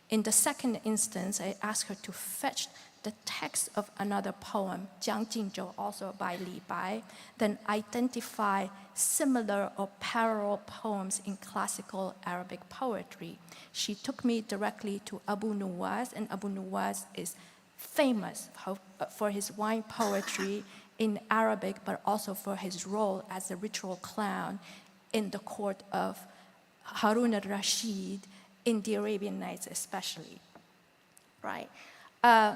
In the second instance, I asked her to fetch the text of another poem, Jiang Jingzhou, also by Li Bai, then identify similar or parallel poems in classical Arabic poetry. She took me directly to Abu Nuwas, and Abu Nuwas is famous for his wine poetry in Arabic, but also for his role as a ritual clown in the court of Harun al-Rashid in the Arabian Nights especially, right? And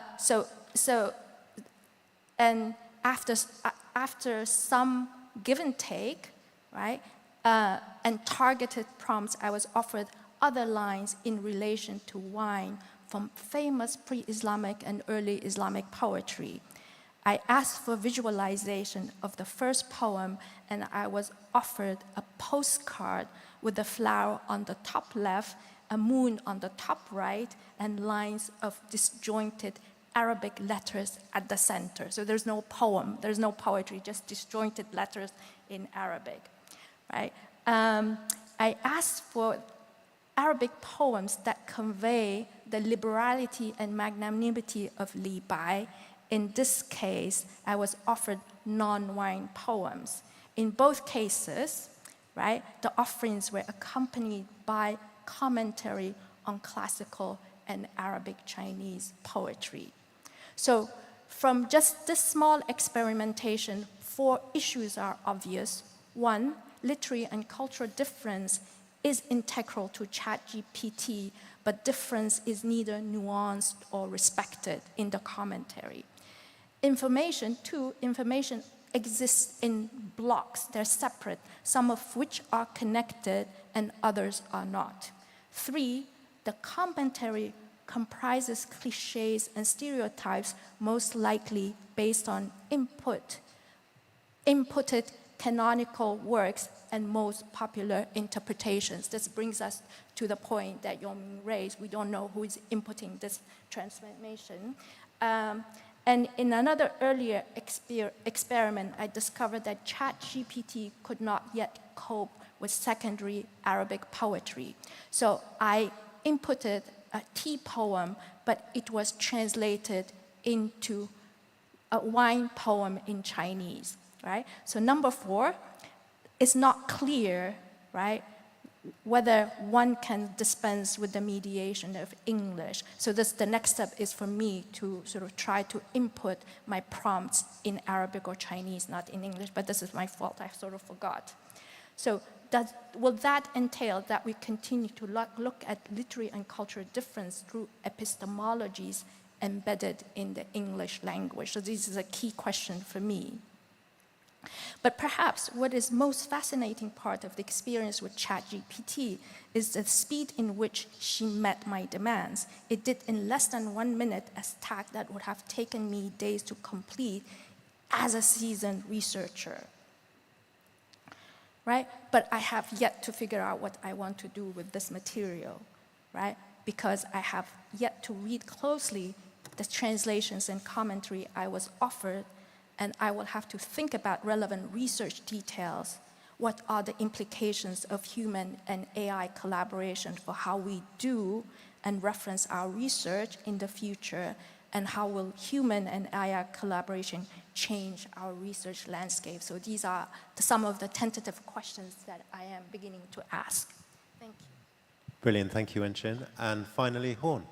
after some give and take, right, and targeted prompts, I was offered other lines in relation to wine from famous pre-Islamic and early Islamic poetry. I asked for visualization of the first poem, and I was offered a postcard with a flower on the top left, a moon on the top right, and lines of disjointed Arabic letters at the center. So there's no poem, there's no poetry, just disjointed letters in Arabic, right? I asked for Arabic poems that convey the liberality and magnanimity of Li Bai. In this case, I was offered non-wine poems. In both cases, right, the offerings were accompanied by commentary on classical and Arabic Chinese poetry. So from just this small experimentation, 4 issues are obvious. 1, literary and cultural difference is integral to ChatGPT, but difference is neither nuanced or respected in the commentary. Information, 2, information exists in blocks. They're separate, some of which are connected and others are not. 3, the commentary comprises cliches and stereotypes, most likely based on inputted canonical works and most popular interpretations. This brings us to the point that Yong raised. We don't know who is inputting this transformation. And in another earlier experiment, I discovered that ChatGPT could not yet cope with secondary Arabic poetry. So I inputted a tea poem, but it was translated into a wine poem in Chinese, right? So number 4, it's not clear, right, whether one can dispense with the mediation of English. So the next step is for me to sort of try to input my prompts in Arabic or Chinese, not in English, but this is my fault, I sort of forgot. So will that entail that we continue to look at literary and cultural difference through epistemologies embedded in the English language? So this is a key question for me. But perhaps what is most fascinating part of the experience with ChatGPT is the speed in which she met my demands. It did in less than 1 minute a task that would have taken me days to complete as a seasoned researcher. Right? But I have yet to figure out what I want to do with this material, right? Because I have yet to read closely the translations and commentary I was offered, and I will have to think about relevant research details. What are the implications of human and AI collaboration for how we do and reference our research in the future, and how will human and AI collaboration change our research landscape? So these are some of the tentative questions that I am beginning to ask. Thank you. Brilliant, thank you, Wen-Chin. And finally, Horn.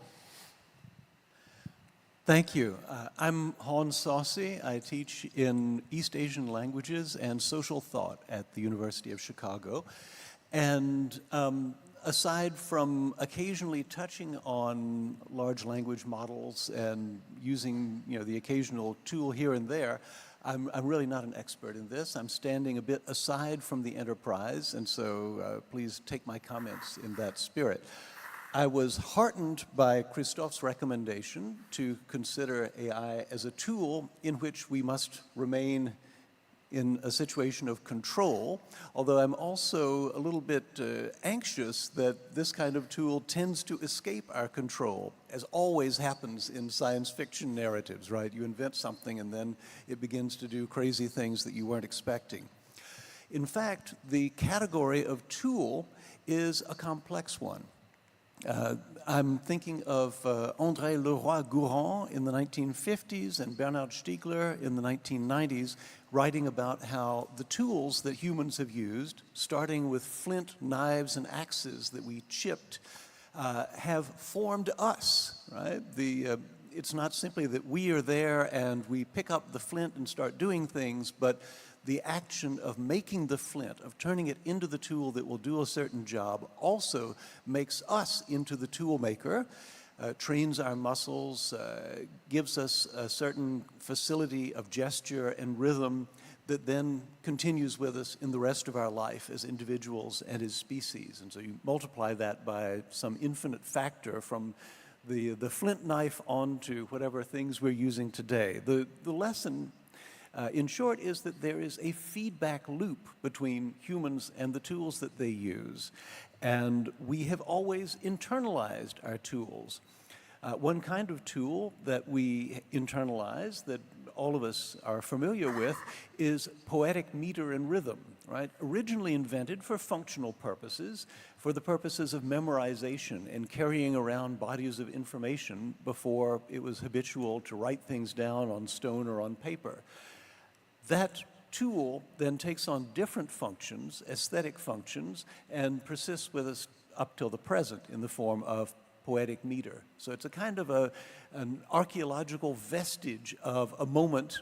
Thank you. I'm Han Saucy. I teach in East Asian languages and social thought at the University of Chicago. And aside from occasionally touching on large language models and using the occasional tool here and there, I'm really not an expert in this. I'm standing a bit aside from the enterprise, and so please take my comments in that spirit. I was heartened by Christophe's recommendation to consider AI as a tool in which we must remain in a situation of control, although I'm also a little bit anxious that this kind of tool tends to escape our control, as always happens in science fiction narratives, right? You invent something and then it begins to do crazy things that you weren't expecting. In fact, the category of tool is a complex one. I'm thinking of André Leroy-Gourhan in the 1950s and Bernard Stiegler in the 1990s, writing about how the tools that humans have used, starting with flint, knives, and axes that we chipped, have formed us, right? It's not simply that we are there and we pick up the flint and start doing things, but the action of making the flint, of turning it into the tool that will do a certain job, also makes us into the tool maker, trains our muscles, gives us a certain facility of gesture and rhythm that then continues with us in the rest of our life as individuals and as species. And so you multiply that by some infinite factor from the flint knife on to whatever things we're using today. The lesson, in short, is that there is a feedback loop between humans and the tools that they use. And we have always internalized our tools. One kind of tool that we internalize, that all of us are familiar with, is poetic meter and rhythm, right? Originally invented for functional purposes, for the purposes of memorization and carrying around bodies of information before it was habitual to write things down on stone or on paper. That tool then takes on different functions, aesthetic functions, and persists with us up till the present in the form of poetic meter. So it's a kind of an archaeological vestige of a moment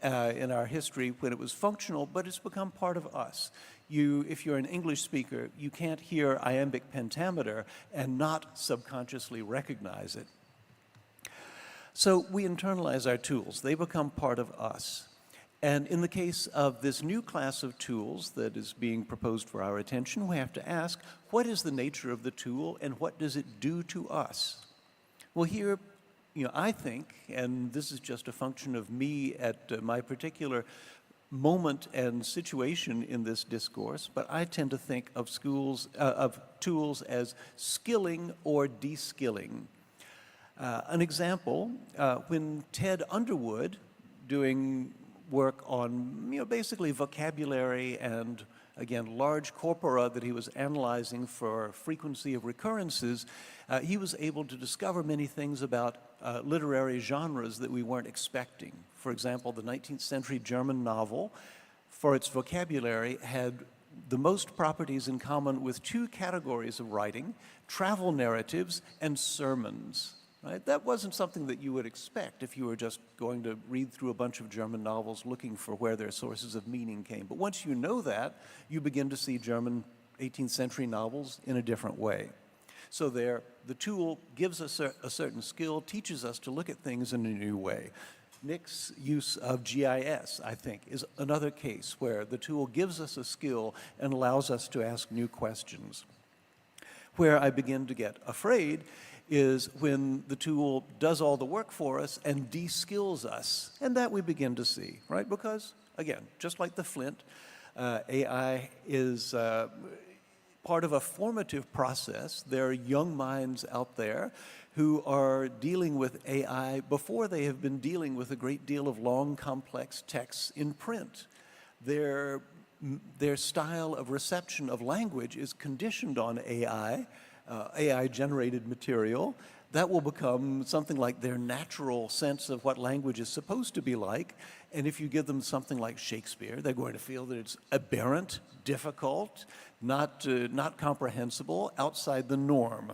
in our history when it was functional, but it's become part of us. If you're an English speaker, you can't hear iambic pentameter and not subconsciously recognize it. So we internalize our tools. They become part of us. And in the case of this new class of tools that is being proposed for our attention, we have to ask, what is the nature of the tool and what does it do to us? Well, here, I think, and this is just a function of me at my particular moment and situation in this discourse, but I tend to think of tools as skilling or de-skilling. An example, when Ted Underwood, doing work on basically vocabulary and, again, large corpora that he was analyzing for frequency of recurrences, he was able to discover many things about literary genres that we weren't expecting. For example, the 19th century German novel, for its vocabulary, had the most properties in common with two categories of writing: travel narratives and sermons. Right? That wasn't something that you would expect if you were just going to read through a bunch of German novels looking for where their sources of meaning came. But once you know that, you begin to see German 18th century novels in a different way. So the tool gives us a certain skill, teaches us to look at things in a new way. Nick's use of GIS, I think, is another case where the tool gives us a skill and allows us to ask new questions. Where I begin to get afraid is when the tool does all the work for us and de-skills us, and that we begin to see, right? Because, again, just like the Flint, AI is part of a formative process. There are young minds out there who are dealing with AI before they have been dealing with a great deal of long, complex texts in print. Their style of reception of language is conditioned on AI, AI-generated material. That will become something like their natural sense of what language is supposed to be like. And if you give them something like Shakespeare, they're going to feel that it's aberrant, difficult, not comprehensible, outside the norm.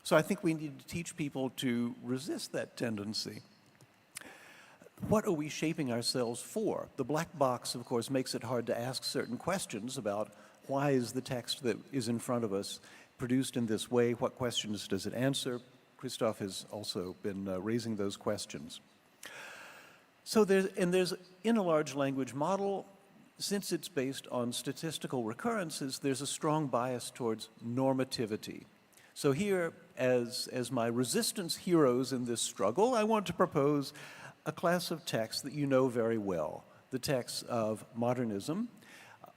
So I think we need to teach people to resist that tendency. What are we shaping ourselves for? The black box, of course, makes it hard to ask certain questions about why is the text that is in front of us produced in this way? What questions does it answer? Christoph has also been raising those questions. So there's in a large language model, since it's based on statistical recurrences, there's a strong bias towards normativity. So here, as my resistance heroes in this struggle, I want to propose a class of texts that you know very well, the texts of modernism,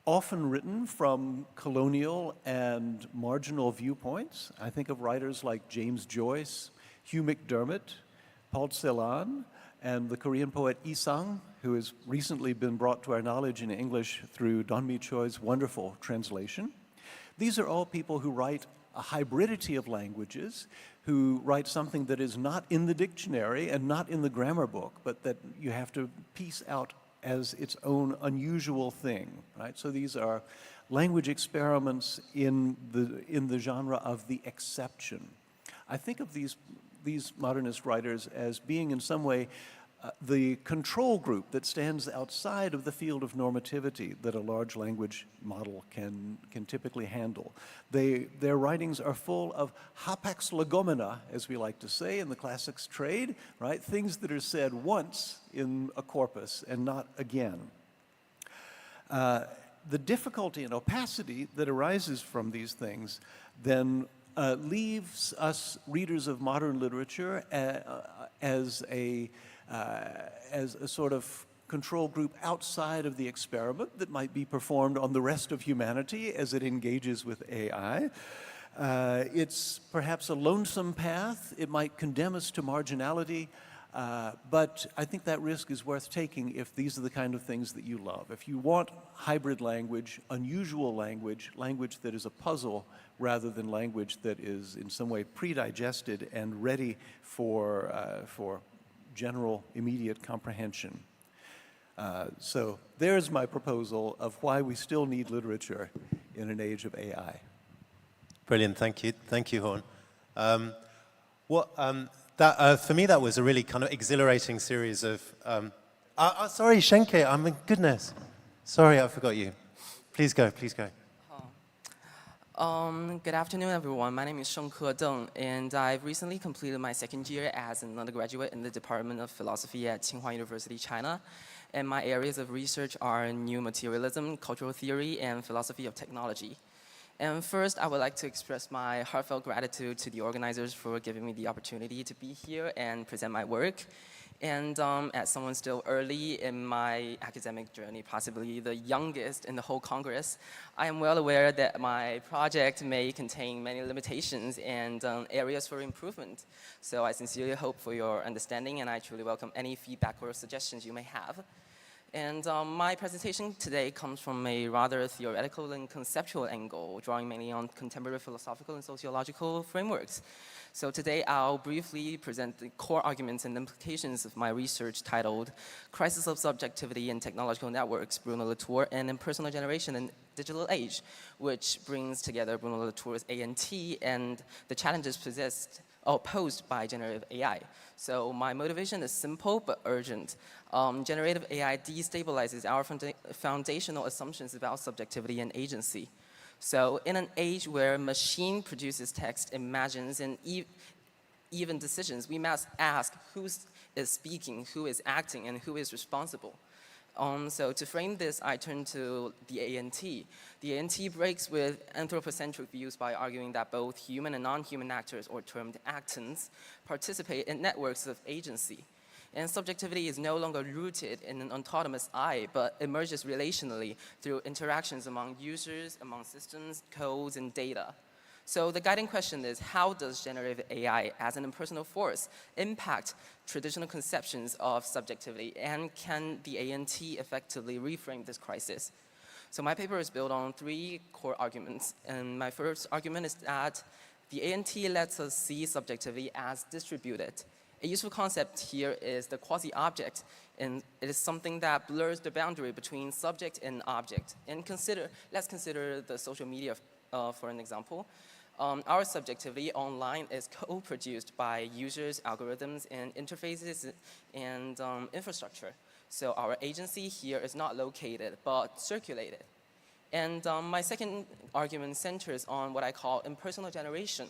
often written from colonial and marginal viewpoints. I think of writers like James Joyce, Hugh McDermott, Paul Celan, and the Korean poet Yi Sang, who has recently been brought to our knowledge in English through Don Mi Choi's wonderful translation. These are all people who write a hybridity of languages, who write something that is not in the dictionary and not in the grammar book, but that you have to piece out as its own unusual thing, right? So these are language experiments in the genre of the exception. I think of these modernist writers as being in some way the control group that stands outside of the field of normativity that a large language model can typically handle. Their writings are full of hapax legomena, as we like to say in the classics trade, right? Things that are said once in a corpus and not again. The difficulty and opacity that arises from these things then leaves us readers of modern literature as a sort of control group outside of the experiment that might be performed on the rest of humanity as it engages with AI. It's perhaps a lonesome path. It might condemn us to marginality, but I think that risk is worth taking if these are the kind of things that you love. If you want hybrid language, unusual language, language that is a puzzle rather than language that is in some way pre-digested and ready for general, immediate comprehension. So there's my proposal of why we still need literature in an age of AI. Brilliant, thank you. Thank you, Horn. For me, that was a really kind of exhilarating series of... sorry, Shenke, goodness. Sorry, I forgot you. Please go, please go. Good afternoon, everyone. My name is Shengke Deng, and I've recently completed my second year as an undergraduate in the Department of Philosophy at Tsinghua University, China. And my areas of research are new materialism, cultural theory, and philosophy of technology. And first, I would like to express my heartfelt gratitude to the organizers for giving me the opportunity to be here and present my work. And as someone still early in my academic journey, possibly the youngest in the whole Congress, I am well aware that my project may contain many limitations and areas for improvement. So I sincerely hope for your understanding, and I truly welcome any feedback or suggestions you may have. And my presentation today comes from a rather theoretical and conceptual angle, drawing mainly on contemporary philosophical and sociological frameworks. So today I'll briefly present the core arguments and implications of my research titled Crisis of Subjectivity in Technological Networks, Bruno Latour and Impersonal Generation in Digital Age, which brings together Bruno Latour's ANT and the challenges posed by generative AI. So my motivation is simple but urgent. Generative AI destabilizes our foundational assumptions about subjectivity and agency. So in an age where machine produces text, imagines, and even decisions, we must ask who is speaking, who is acting, and who is responsible. So to frame this, I turn to the ANT. The ANT breaks with anthropocentric views by arguing that both human and non-human actors, or termed actants, participate in networks of agency. And subjectivity is no longer rooted in an autonomous I, but emerges relationally through interactions among users, among systems, codes, and data. So the guiding question is, how does generative AI as an impersonal force impact traditional conceptions of subjectivity, and can the ANT effectively reframe this crisis? So my paper is built on 3 core arguments, and my first argument is that the ANT lets us see subjectivity as distributed. A useful concept here is the quasi-object, and it is something that blurs the boundary between subject and object. And let's consider the social media for an example. Our subjectivity online is co-produced by users, algorithms, and interfaces and infrastructure. So our agency here is not located, but circulated. And my second argument centers on what I call impersonal generation.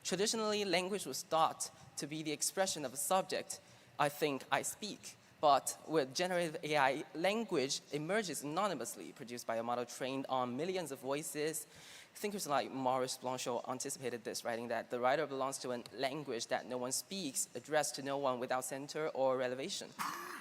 Traditionally, language was thought to be the expression of a subject. I think, I speak. But with generative AI, language emerges anonymously, produced by a model trained on millions of voices. Thinkers like Maurice Blanchot anticipated this, writing that the writer belongs to a language that no one speaks, addressed to no one without center or relevation.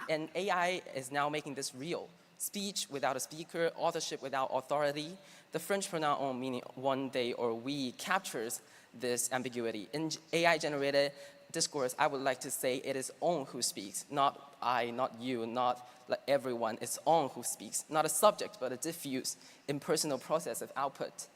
And AI is now making this real. Speech without a speaker, authorship without authority. The French pronoun on, meaning one, they, or we, captures this ambiguity. In AI-generated discourse, I would like to say it is on who speaks, not I, not you, not like everyone. It's on who speaks, not a subject, but a diffuse, impersonal process of output.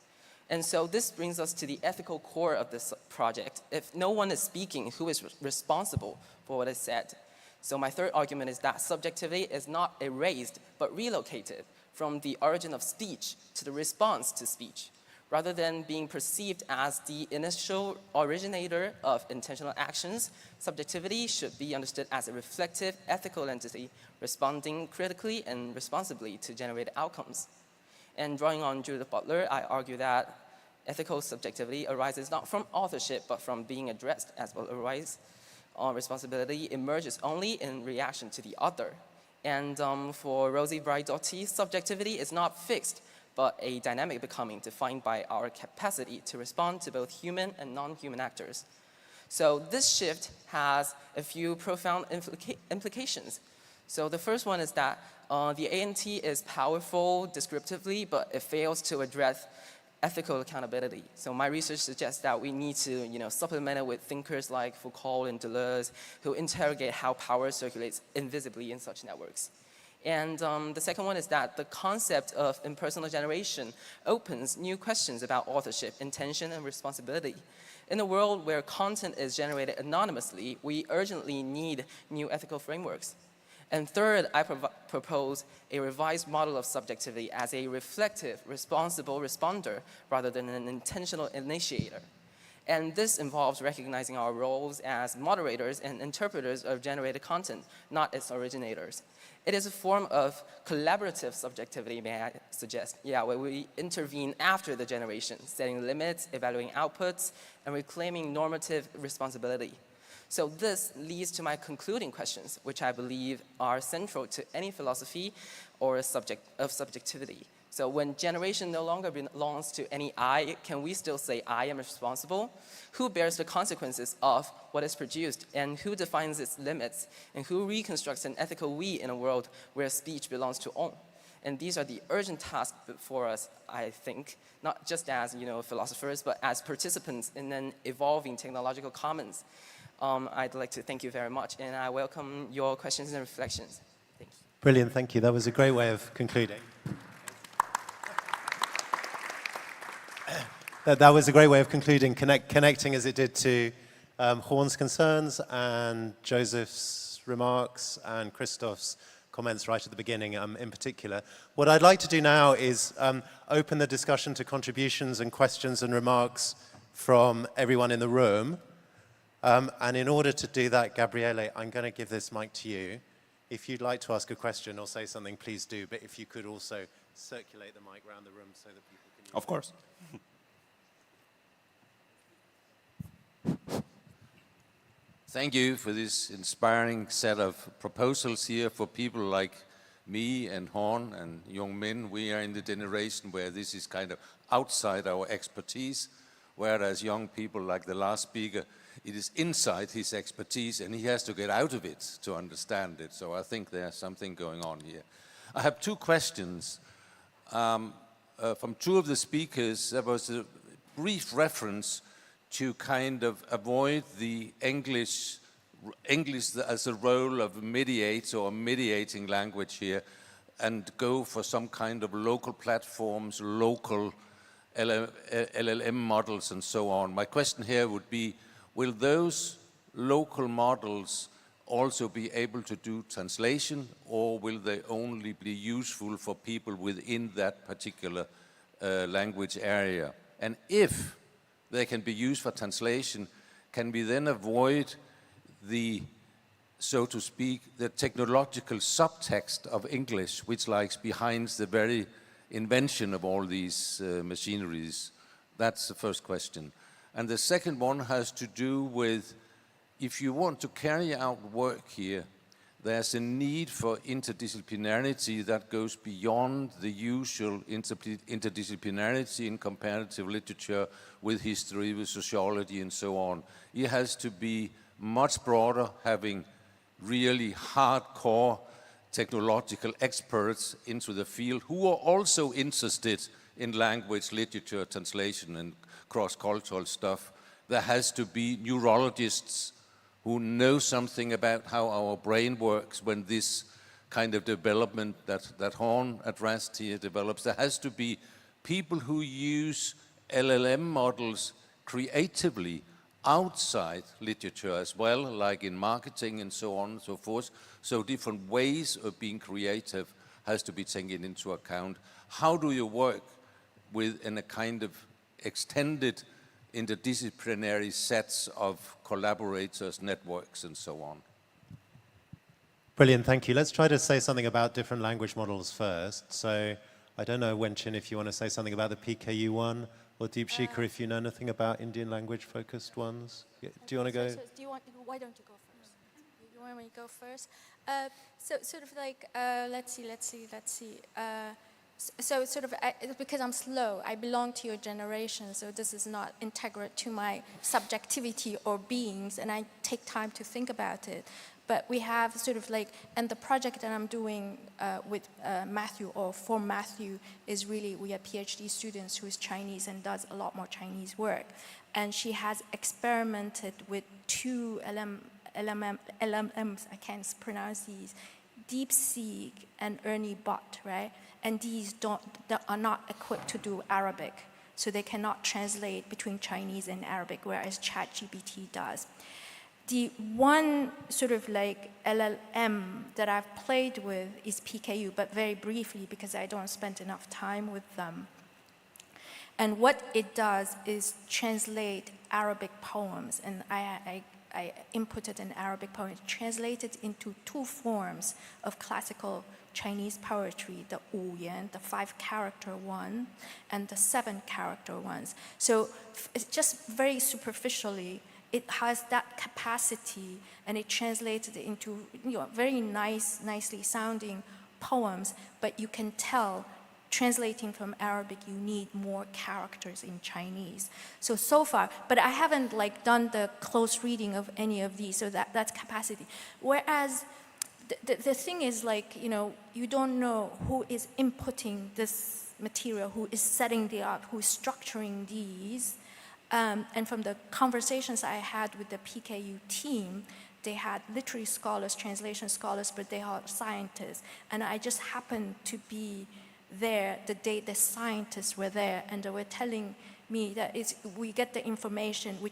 And so this brings us to the ethical core of this project. If no one is speaking, who is responsible for what is said? So my third argument is that subjectivity is not erased, but relocated from the origin of speech to the response to speech. Rather than being perceived as the initial originator of intentional actions, subjectivity should be understood as a reflective, ethical entity responding critically and responsibly to generated outcomes. And drawing on Judith Butler, I argue that ethical subjectivity arises not from authorship, but from being addressed, as well as responsibility emerges only in reaction to the other. And for Rosie Braidotti, subjectivity is not fixed, but a dynamic becoming defined by our capacity to respond to both human and non-human actors. So this shift has a few profound implications. So the first one is that the ANT is powerful descriptively, but it fails to address ethical accountability. So my research suggests that we need to supplement it with thinkers like Foucault and Deleuze, who interrogate how power circulates invisibly in such networks. And the second one is that the concept of impersonal generation opens new questions about authorship, intention, and responsibility. In a world where content is generated anonymously, we urgently need new ethical frameworks. And third, I propose a revised model of subjectivity as a reflective, responsible responder rather than an intentional initiator. And this involves recognizing our roles as moderators and interpreters of generated content, not its originators. It is a form of collaborative subjectivity, may I suggest, where we intervene after the generation, setting limits, evaluating outputs, and reclaiming normative responsibility. So this leads to my concluding questions, which I believe are central to any philosophy or a subject of subjectivity. So when generation no longer belongs to any I, can we still say I am responsible? Who bears the consequences of what is produced, and who defines its limits, and who reconstructs an ethical we in a world where speech belongs to all? And these are the urgent tasks before us, I think, not just as philosophers, but as participants in an evolving technological commons. I'd like to thank you very much, and I welcome your questions and reflections. Thank you. Brilliant, thank you. That was a great way of concluding. That was a great way of concluding, connecting as it did to Horn's concerns and Joseph's remarks and Christoph's comments right at the beginning in particular. What I'd like to do now is open the discussion to contributions and questions and remarks from everyone in the room. And in order to do that, Gabriele, I'm going to give this mic to you. If you'd like to ask a question or say something, please do. But if you could also circulate the mic around the room so that people can use it. Of course. Thank you for this inspiring set of proposals here for people like me and Horn and young men. We are in the generation where this is kind of outside our expertise, whereas young people like the last speaker, it is inside his expertise and he has to get out of it to understand it. So I think there's something going on here. I have two questions. From two of the speakers, there was a brief reference to kind of avoid the English as a role of mediator or mediating language here and go for some kind of local platforms, local LLM models and so on. My question here would be, will those local models also be able to do translation, or will they only be useful for people within that particular language area? And if they can be used for translation, can we then avoid the, so to speak, the technological subtext of English, which lies behind the very invention of all these machineries? That's the first question. And the second one has to do with, if you want to carry out work here, there's a need for interdisciplinarity that goes beyond the usual interdisciplinarity in comparative literature with history, with sociology, and so on. It has to be much broader, having really hardcore technological experts into the field who are also interested in language, literature, translation, and cross-cultural stuff. There has to be neurologists who know something about how our brain works when this kind of development that Horn addressed here develops. There has to be people who use LLM models creatively outside literature as well, like in marketing and so on and so forth. So different ways of being creative has to be taken into account. How do you work within a kind of extended interdisciplinary sets of collaborators, networks, and so on? Brilliant, thank you. Let's try to say something about different language models first. So I don't know, Wenchin, if you want to say something about the PKU one, or Deepshikha, if you know anything about Indian language-focused ones. Do you want to go? Why don't you go first? You want me to go first? So sort of like, let's see. So sort of, because I'm slow, I belong to your generation, so this is not integral to my subjectivity or beings, and I take time to think about it. But we have sort of like, and the project that I'm doing with Matthew, or for Matthew, is really, we are PhD students who is Chinese and does a lot more Chinese work. And she has experimented with two LLMs, I can't pronounce these, DeepSeek and Ernie Bot, right? And these are not equipped to do Arabic, so they cannot translate between Chinese and Arabic, whereas ChatGPT does. The one sort of like LLM that I've played with is PKU, but very briefly because I don't spend enough time with them. And what it does is translate Arabic poems, and I inputted an Arabic poem, translated into 2 forms of classical Chinese poetry, the Wu Yan, the 5-character one, and the 7-character ones. So it's just very superficially, it has that capacity, and it translated into very nicely sounding poems, but you can tell translating from Arabic, you need more characters in Chinese. So far, but I haven't done the close reading of any of these, so that's capacity. Whereas the thing is you don't know who is inputting this material, who is setting it up, who is structuring these. And from the conversations I had with the PKU team, they had literary scholars, translation scholars, but they are scientists. And I just happened to be there the day the scientists were there, and they were telling me that we get the information, we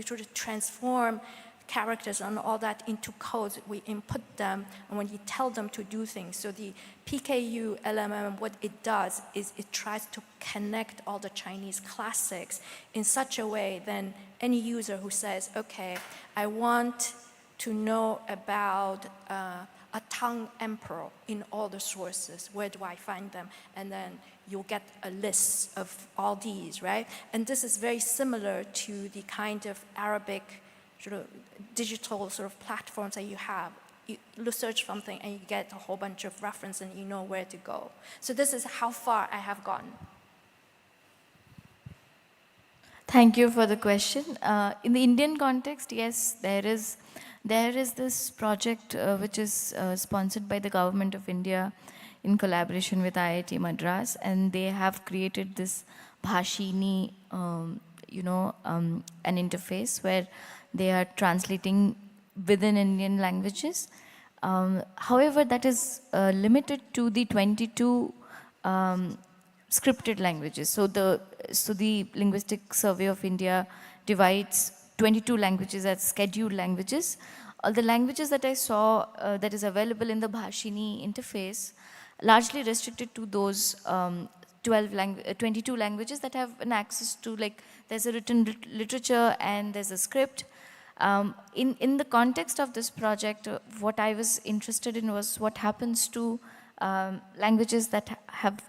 sort of transform characters and all that into codes, we input them, and when you tell them to do things. So the PKU LMM, what it does is it tries to connect all the Chinese classics in such a way then any user who says, okay, I want to know about a Tang emperor in all the sources. Where do I find them? And then you'll get a list of all these, right? And this is very similar to the kind of Arabic sort of digital sort of platforms that you have. You search something and you get a whole bunch of reference and you know where to go. So this is how far I have gone. Thank you for the question. In the Indian context, yes, there is this project which is sponsored by the government of India in collaboration with IIT Madras, and they have created this Bhashini, an interface where they are translating within Indian languages. However, that is limited to the 22 scripted languages. So the Linguistic Survey of India divides 22 languages as scheduled languages. All the languages that I saw that is available in the Bhashini interface largely restricted to those 22 languages that have an access to, there's a written literature and there's a script. In the context of this project, what I was interested in was what happens to languages that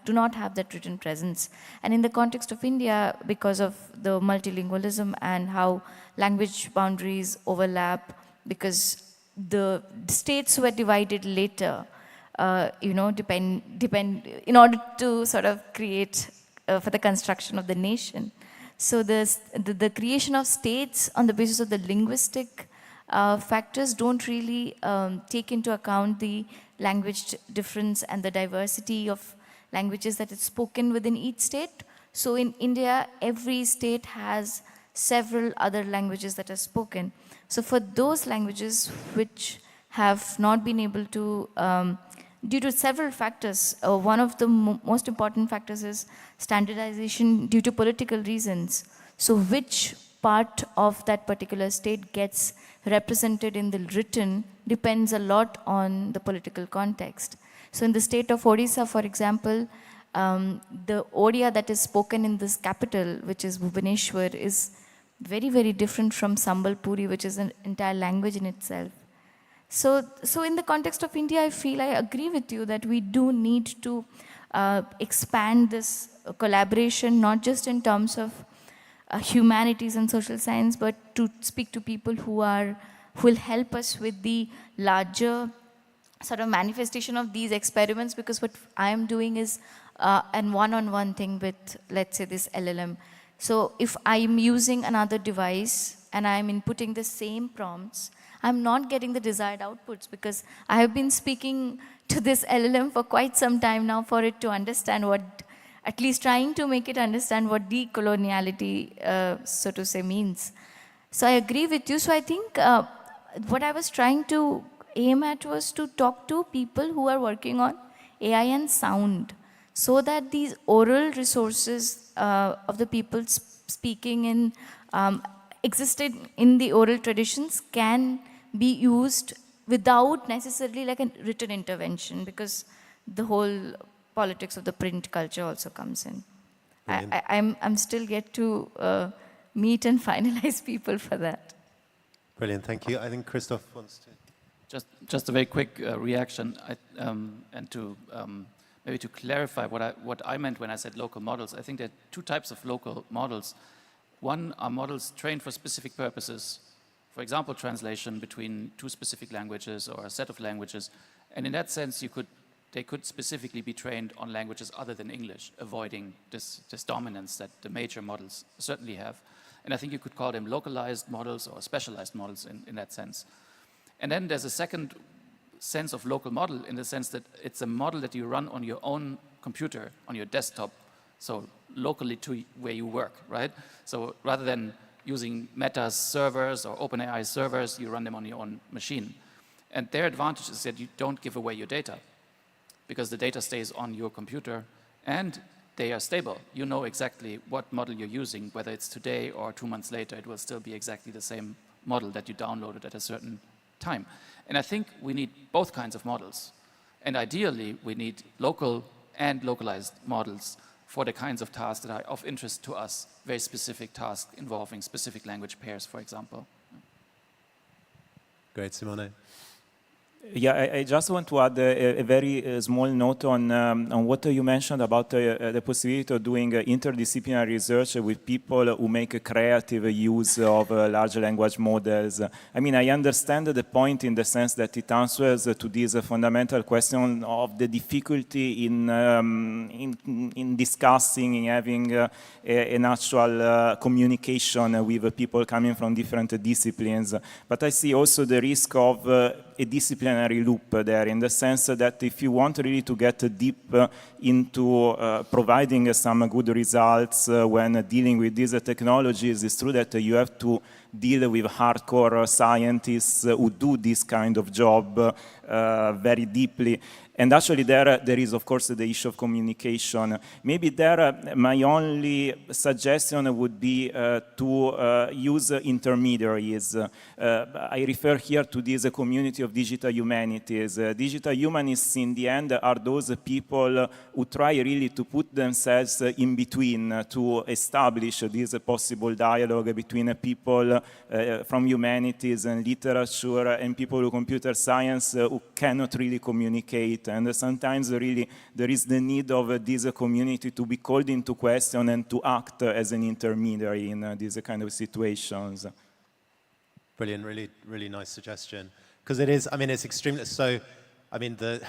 do not have that written presence. And in the context of India, because of the multilingualism and how language boundaries overlap, because the states were divided later, in order to sort of create for the construction of the nation. So the creation of states on the basis of the linguistic factors don't really take into account the language difference and the diversity of languages that is spoken within each state. So in India, every state has several other languages that are spoken. So for those languages which have not been able to, due to several factors, one of the most important factors is standardization due to political reasons. So which part of that particular state gets represented in the written depends a lot on the political context. So in the state of Odisha, for example, the Odia that is spoken in this capital, which is Bhubaneswar, is very, very different from Sambalpuri, which is an entire language in itself. So in the context of India, I feel I agree with you that we do need to expand this collaboration, not just in terms of humanities and social science, but to speak to people who will help us with the larger sort of manifestation of these experiments, because what I am doing is an one-on-one thing with, let's say, this LLM. So if I'm using another device and I'm inputting the same prompts, I'm not getting the desired outputs, because I have been speaking to this LLM for quite some time now for it to understand at least trying to make it understand what decoloniality, so to say, means. So I agree with you. So I think what I was trying to aim at was to talk to people who are working on AI and sound, so that these oral resources of the people speaking in existed in the oral traditions can be used without necessarily like a written intervention, because the whole politics of the print culture also comes in. I'm still yet to meet and finalize people for that. Brilliant, thank you. I think Christoph wants to. Just a very quick reaction, and to maybe to clarify what I meant when I said local models. I think there are two types of local models. One are models trained for specific purposes. For example, translation between two specific languages or a set of languages. And in that sense, they could specifically be trained on languages other than English, avoiding this dominance that the major models certainly have. And I think you could call them localized models or specialized models in that sense. And then there's a second sense of local model, in the sense that it's a model that you run on your own computer, on your desktop, so locally to where you work, right? So rather than using Meta's servers or OpenAI servers, you run them on your own machine. And their advantage is that you don't give away your data, because the data stays on your computer and they are stable. You know exactly what model you're using, whether it's today or 2 months later, it will still be exactly the same model that you downloaded at a certain time. And I think we need both kinds of models. And ideally, we need local and localized models for the kinds of tasks that are of interest to us, very specific tasks involving specific language pairs, for example. Great, Simone. Yeah, I just want to add a very small note on what you mentioned about the possibility of doing interdisciplinary research with people who make a creative use of large language models. I mean, I understand the point in the sense that it answers to this fundamental question of the difficulty in discussing, in having an actual communication with people coming from different disciplines. But I see also the risk of a disciplinary loop there, in the sense that if you want really to get deep into providing some good results when dealing with these technologies, it's true that you have to deal with hardcore scientists who do this kind of job very deeply. And actually there is, of course, the issue of communication. Maybe there my only suggestion would be to use intermediaries. I refer here to this community of digital humanities. Digital humanists, in the end, are those people who try really to put themselves in between to establish this possible dialogue between people from humanities and literature and people who computer science who cannot really communicate. And sometimes really there is the need of this community to be called into question and to act as an intermediary in these kind of situations. Brilliant, really, really nice suggestion. Because it is, I mean, it's extremely, so, I mean, the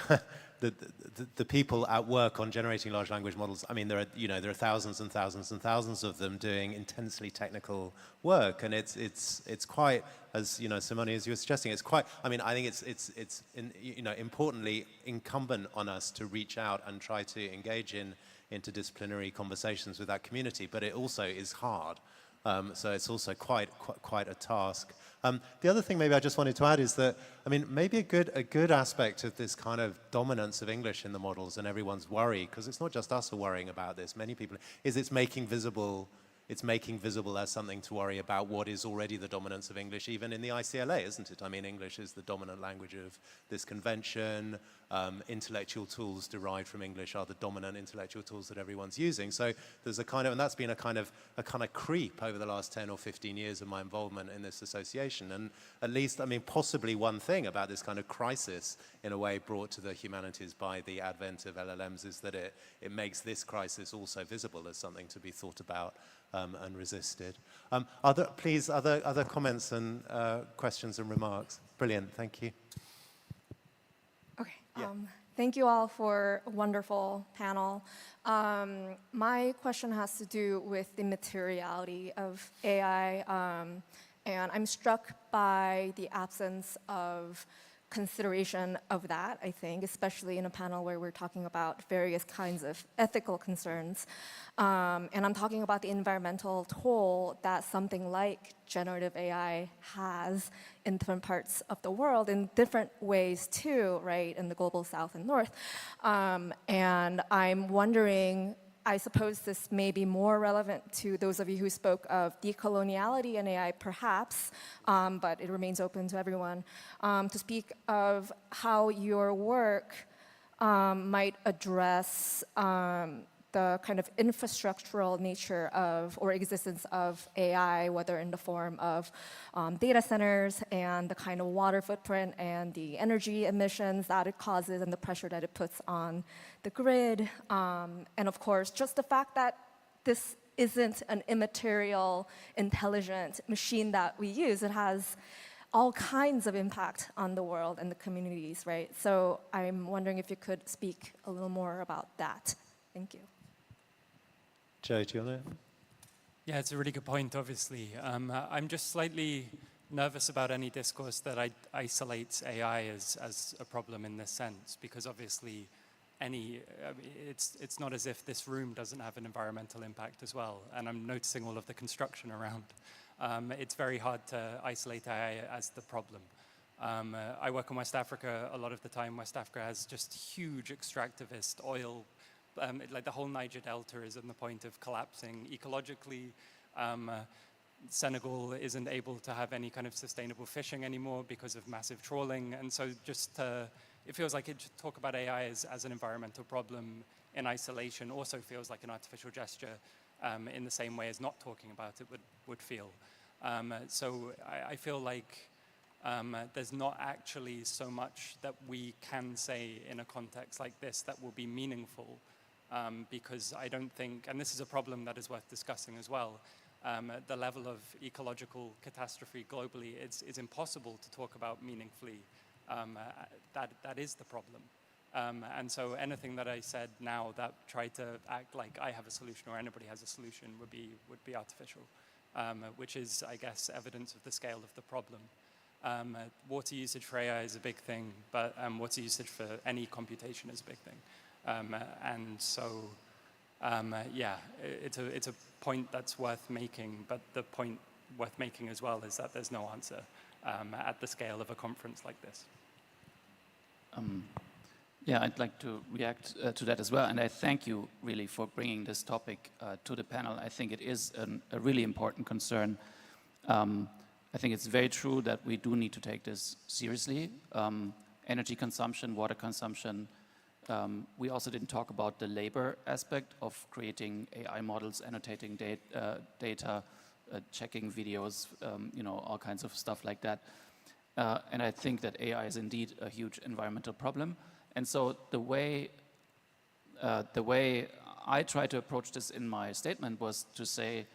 people at work on generating large language models, I mean, there are thousands and thousands and thousands of them doing intensely technical work, and it's quite, as Simone, as you were suggesting, it's quite. I mean, I think it's importantly incumbent on us to reach out and try to engage in interdisciplinary conversations with that community, but it also is hard. So it's also quite a task. The other thing maybe I just wanted to add is that, I mean, maybe a good aspect of this kind of dominance of English in the models and everyone's worry, because it's not just us who are worrying about this, many people, is it's making visible as something to worry about what is already the dominance of English, even in the ICLA, isn't it? I mean, English is the dominant language of this convention. Intellectual tools derived from English are the dominant intellectual tools that everyone's using. So there's a kind of, and that's been a kind of creep over the last 10 or 15 years of my involvement in this association. And at least, I mean, possibly one thing about this kind of crisis, in a way, brought to the humanities by the advent of LLMs is that it makes this crisis also visible as something to be thought about and resisted. Other comments and questions and remarks? Brilliant, thank you. Okay, Yeah. Thank you all for a wonderful panel. My question has to do with the materiality of AI, and I'm struck by the absence of consideration of that, I think, especially in a panel where we're talking about various kinds of ethical concerns. And I'm talking about the environmental toll that something like generative AI has in different parts of the world in different ways too, right, in the global south and north. And I'm wondering I suppose this may be more relevant to those of you who spoke of decoloniality and AI, perhaps, but it remains open to everyone, to speak of how your work might address the kind of infrastructural nature of, or existence of AI, whether in the form of data centers and the kind of water footprint and the energy emissions that it causes and the pressure that it puts on the grid. And of course, just the fact that this isn't an immaterial, intelligent machine that we use. It has all kinds of impact on the world and the communities, right? So I'm wondering if you could speak a little more about that. Thank you. Joe, do you want to? Yeah, it's a really good point, obviously. I'm just slightly nervous about any discourse that isolates AI as a problem in this sense, because obviously it's not as if this room doesn't have an environmental impact as well, and I'm noticing all of the construction around. It's very hard to isolate AI as the problem. I work in West Africa a lot of the time. West Africa has just huge extractivist oil. Like the whole Niger Delta is on the point of collapsing ecologically. Senegal isn't able to have any kind of sustainable fishing anymore because of massive trawling. And so it feels like to talk about AI as an environmental problem in isolation also feels like an artificial gesture in the same way as not talking about it would feel. So I feel like there's not actually so much that we can say in a context like this that will be meaningful. Because I don't think, and this is a problem that is worth discussing as well, the level of ecological catastrophe globally, it's impossible to talk about meaningfully. That is the problem. And so anything that I said now that tried to act like I have a solution or anybody has a solution would be artificial, which is, I guess, evidence of the scale of the problem. Water usage for AI is a big thing, but water usage for any computation is a big thing. And so, yeah, it's a point that's worth making, but the point worth making as well is that there's no answer at the scale of a conference like this. Yeah, I'd like to react to that as well, and I thank you really for bringing this topic to the panel. I think it is a really important concern. I think it's very true that we do need to take this seriously. Energy consumption, water consumption. We also didn't talk about the labor aspect of creating AI models, annotating data, checking videos, all kinds of stuff like that. And I think that AI is indeed a huge environmental problem. And so the way I try to approach this in my statement was to say,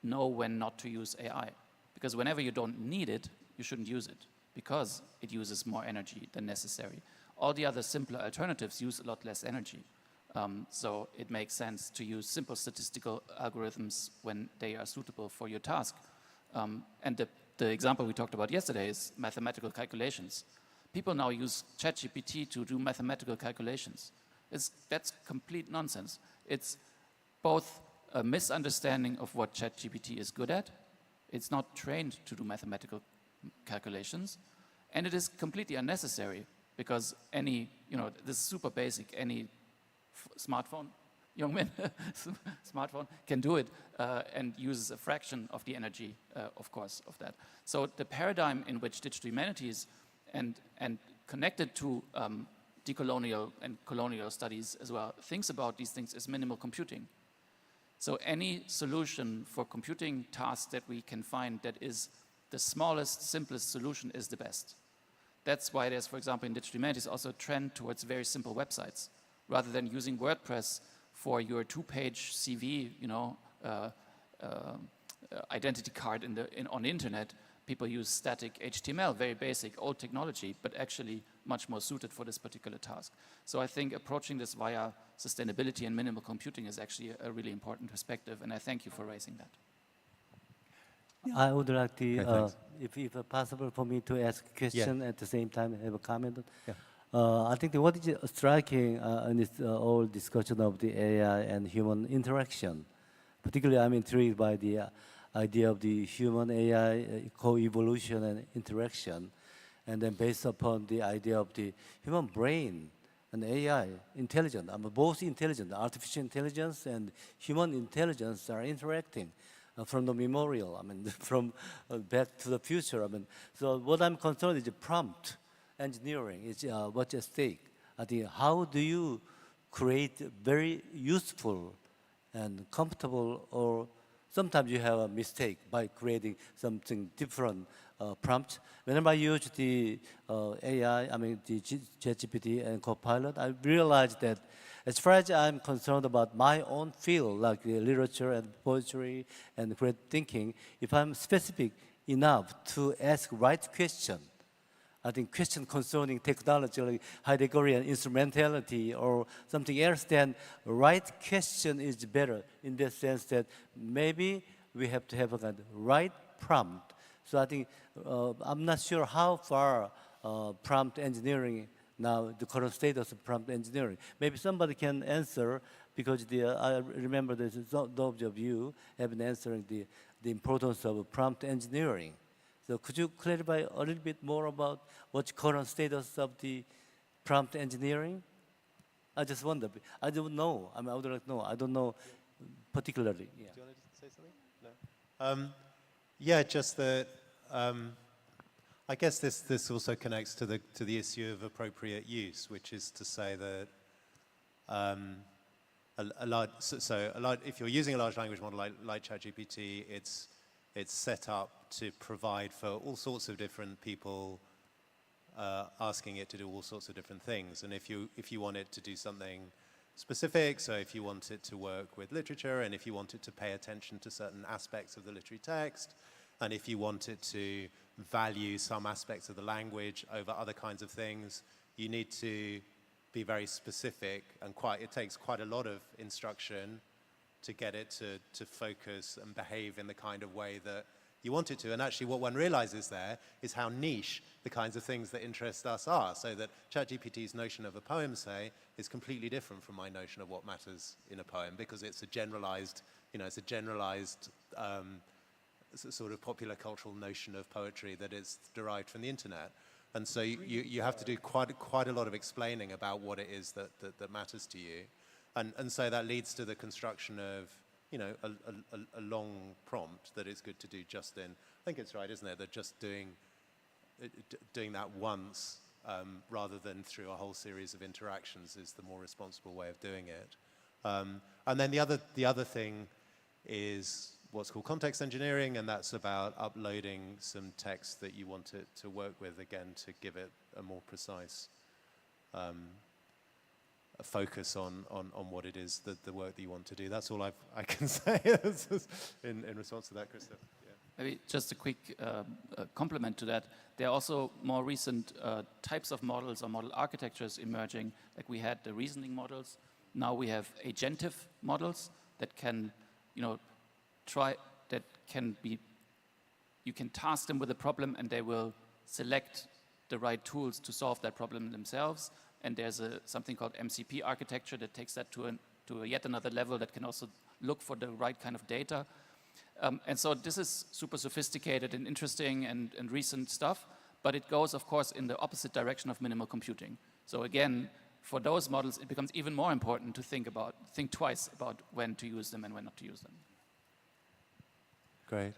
know when not to use AI. Because whenever you don't need it, you shouldn't use it, because it uses more energy than necessary. All the other simpler alternatives use a lot less energy. So it makes sense to use simple statistical algorithms when they are suitable for your task. And the example we talked about yesterday is mathematical calculations. People now use ChatGPT to do mathematical calculations. That's complete nonsense. It's both a misunderstanding of what ChatGPT is good at. It's not trained to do mathematical calculations. And it is completely unnecessary, because any, this is super basic, any smartphone, young man, smartphone can do it and uses a fraction of the energy, of course, of that. So the paradigm in which digital humanities and connected to decolonial and colonial studies as well thinks about these things is minimal computing. So any solution for computing tasks that we can find that is the smallest, simplest solution is the best. That's why there's, for example, in digital humanities also a trend towards very simple websites. Rather than using WordPress for your 2-page CV, identity card on the internet, people use static HTML, very basic, old technology, but actually much more suited for this particular task. So I think approaching this via sustainability and minimal computing is actually a really important perspective, and I thank you for raising that. I would like to, if possible for me to ask a question at the same time, have a comment. I think what is striking in this whole discussion of the AI and human interaction, particularly I'm intrigued by the idea of the human-AI co-evolution and interaction, and then based upon the idea of the human brain and AI, intelligent, both intelligent, artificial intelligence and human intelligence are interacting from the memorial, from Back to the Future. So what I'm concerned is prompt engineering is what's at stake. I think how do you create very useful and comfortable, or sometimes you have a mistake by creating something different prompt. Whenever I use the AI, the ChatGPT and Copilot, I realized that as far as I'm concerned about my own field, like the literature and poetry and creative thinking, if I'm specific enough to ask right question, I think question concerning technology, like Heideggerian instrumentality or something else, then right question is better in the sense that maybe we have to have a kind of right prompt. So I think I'm not sure how far prompt engineering now, the current status of prompt engineering. Maybe somebody can answer, because I remember that those of you have been answering the importance of prompt engineering. So could you clarify a little bit more about what's current status of the prompt engineering? I just wonder. I don't know. I would like to know. I don't know particularly. Yeah. Do you want to say something? No. Yeah, just that. I guess this also connects to the issue of appropriate use, which is to say that if you're using a large language model like ChatGPT, it's set up to provide for all sorts of different people asking it to do all sorts of different things. And if you want it to do something specific, so if you want it to work with literature, and if you want it to pay attention to certain aspects of the literary text, and if you want it to value some aspects of the language over other kinds of things, you need to be very specific, and it takes quite a lot of instruction to get it to focus and behave in the kind of way that you want it to. And actually what one realizes there is how niche the kinds of things that interest us are, so that ChatGPT's notion of a poem, say, is completely different from my notion of what matters in a poem, because it's a generalized, sort of popular cultural notion of poetry that is derived from the internet. And so you have to do quite a lot of explaining about what it is that matters to you. And so that leads to the construction of, a long prompt that is good to do just in, I think it's right, isn't it, that just doing that once rather than through a whole series of interactions is the more responsible way of doing it. And then the other thing is what's called context engineering, and that's about uploading some text that you want it to work with, again, to give it a more precise a focus on what it is, the work that you want to do. That's all I can say in response to that, Christoph. Yeah. Maybe just a quick complement to that. There are also more recent types of models or model architectures emerging. Like we had the reasoning models. Now we have agentive models that can, you can task them with a problem and they will select the right tools to solve that problem themselves. And there's something called MCP architecture that takes that to yet another level that can also look for the right kind of data. And so this is super sophisticated and interesting and recent stuff, but it goes, of course, in the opposite direction of minimal computing. So again, for those models, it becomes even more important to think twice about when to use them and when not to use them. Great.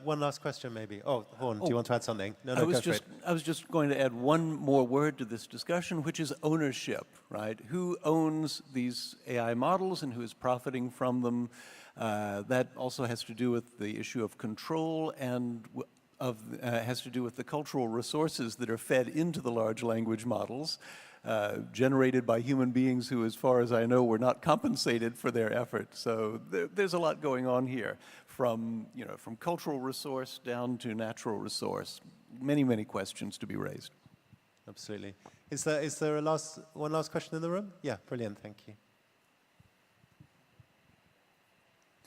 One last question, maybe. Oh, Horn, do you want to add something? No, go for it. I was just going to add one more word to this discussion, which is ownership, right? Who owns these AI models and who is profiting from them? That also has to do with the issue of control and has to do with the cultural resources that are fed into the large language models, generated by human beings who, as far as I know, were not compensated for their effort. So there's a lot going on here, from cultural resource down to natural resource. Many, many questions to be raised. Absolutely. Is there one last question in the room? Yeah, brilliant. Thank you.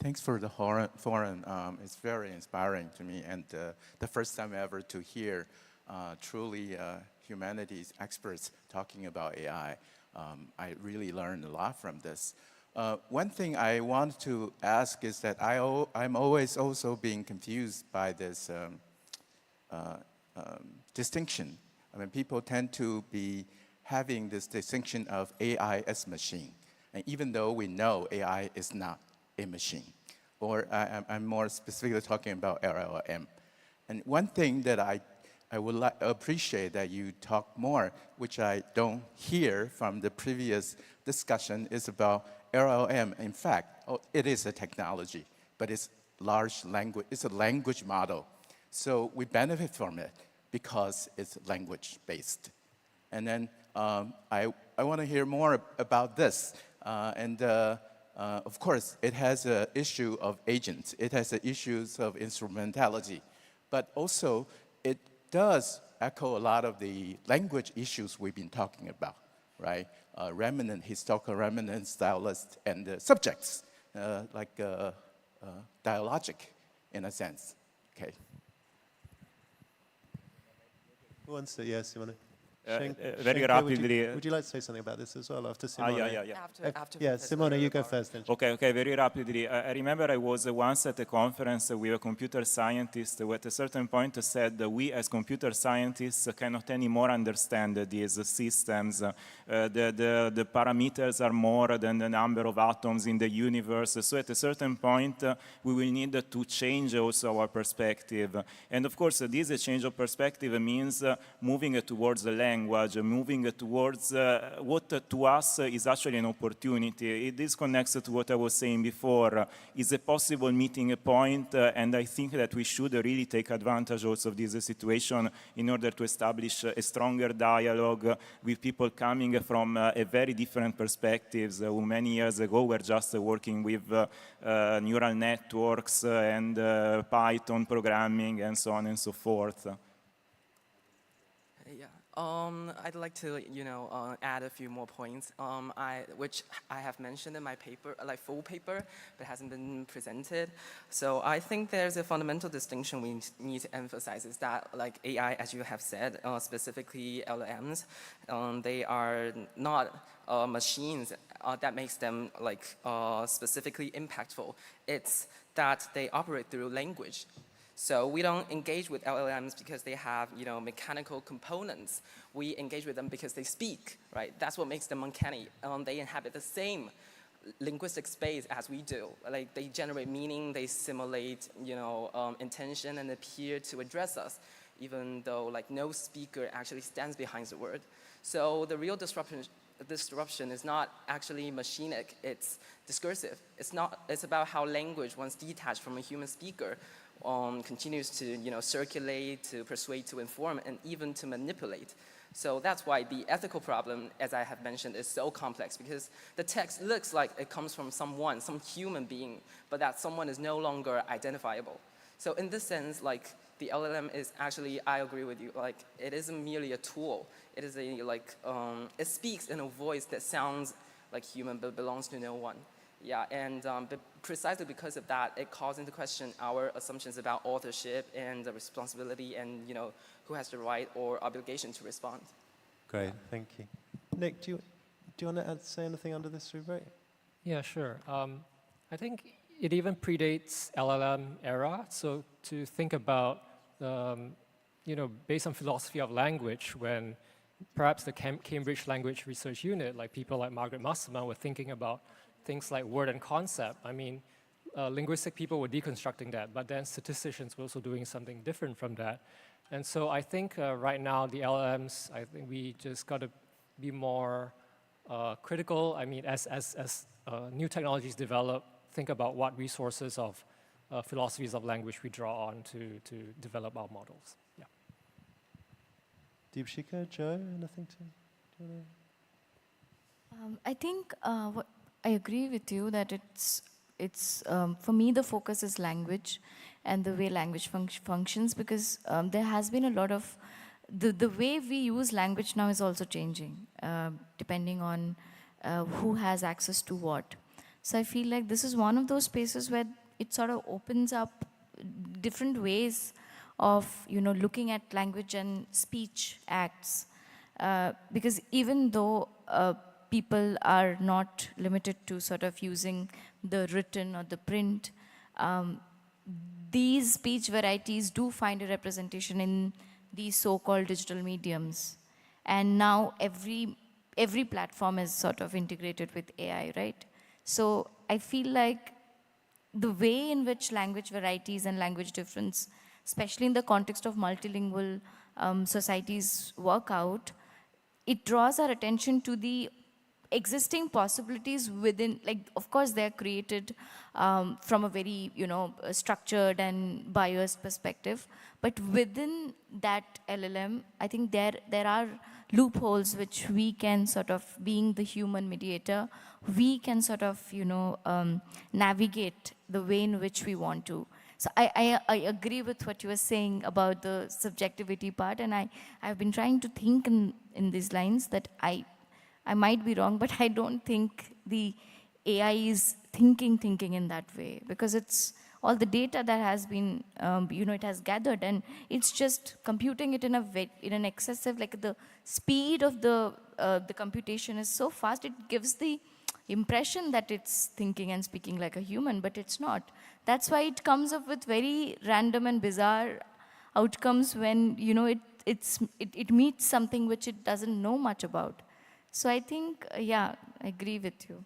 Thanks for the forum. It's very inspiring to me, and the first time ever to hear truly humanities experts talking about AI. I really learned a lot from this. One thing I want to ask is that I'm always also being confused by this distinction. I mean, people tend to having this distinction of AI as machine. And even though we know AI is not a machine, or I'm more specifically talking about LLM. And one thing that I would appreciate that you talk more, which I don't hear from the previous discussion, is about LLM. In fact, it is a technology, but it's large language, it's a language model. So we benefit from it because it's language-based. And then I want to hear more about this. Of course, it has an issue of agents. It has issues of instrumentality. But also, it does echo a lot of the language issues we've been talking about, right? Remnant, historical remnant, stylist, and subjects, like dialogic, in a sense. Okay. Who wants to? Yes, Simone. Very rapidly. Would you like to say something about this as well after Simone? After Simone, you go first. Then. Okay, very rapidly. I remember I was once at a conference with a computer scientist who at a certain point said that we as computer scientists cannot anymore understand these systems. The parameters are more than the number of atoms in the universe. So at a certain point, we will need to change also our perspective. And of course, this change of perspective means moving towards the language, moving towards what to us is actually an opportunity. This connects to what I was saying before. Is a possible meeting point, and I think that we should really take advantage also of this situation in order to establish a stronger dialogue with people coming from a very different perspectives, who many years ago were just working with neural networks and Python programming and so on and so forth. I'd like to, add a few more points, which I have mentioned in my paper, like full paper, but hasn't been presented. So I think there's a fundamental distinction we need to emphasize is that, like AI, as you have said, specifically LLMs, they are not machines that makes them like specifically impactful. It's that they operate through language. So we don't engage with LLMs because they have, mechanical components. We engage with them because they speak, right? That's what makes them uncanny. They inhabit the same linguistic space as we do. Like they generate meaning, they simulate, intention and appear to address us, even though like no speaker actually stands behind the word. So the real disruption is not actually machinic, it's discursive. It's about how language, once detached from a human speaker, continues to circulate, to persuade, to inform, and even to manipulate. So that's why the ethical problem, as I have mentioned, is so complex, because the text looks like it comes from someone, some human being, but that someone is no longer identifiable. So in this sense, like the LLM is actually, I agree with you, like it isn't merely a tool. It is it speaks in a voice that sounds like human but belongs to no one. Yeah, and but precisely because of that, it calls into question our assumptions about authorship and the responsibility and, who has the right or obligation to respond. Great, thank you. Nick, do you want to say anything under this rubric? Yeah, sure. I think it even predates LLM era. So to think about, based on philosophy of language, when perhaps the Cambridge Language Research Unit, like people like Margaret Musselman, were thinking about things like word and concept. I mean, linguistic people were deconstructing that, but then statisticians were also doing something different from that. And so I think right now the LLMs, I think we just got to be more critical. I mean, as new technologies develop, think about what resources of philosophies of language we draw on to develop our models. Yeah. Deepshika, Joe, anything to? I think I agree with you that it's for me the focus is language and the way language functions, because there has been a lot of the way we use language now is also changing depending on who has access to what. So I feel like this is one of those spaces where it sort of opens up different ways of looking at language and speech acts, because even though people are not limited to sort of using the written or the print, these speech varieties do find a representation in these so-called digital mediums. And now every platform is sort of integrated with AI, right? So I feel like the way in which language varieties and language difference, especially in the context of multilingual societies, work out, it draws our attention to the existing possibilities within, like, of course they're created from a very, structured and biased perspective, but within that LLM, I think there are loopholes which we can sort of, being the human mediator, we can sort of, navigate the way in which we want to. So I agree with what you were saying about the subjectivity part, and I've been trying to think in these lines that I might be wrong, but I don't think the AI is thinking in that way, because it's all the data that has been, it has gathered, and it's just computing it in an excessive, like the speed of the computation is so fast, it gives the impression that it's thinking and speaking like a human, but it's not. That's why it comes up with very random and bizarre outcomes when, it meets something which it doesn't know much about. So I think, yeah, I agree with you.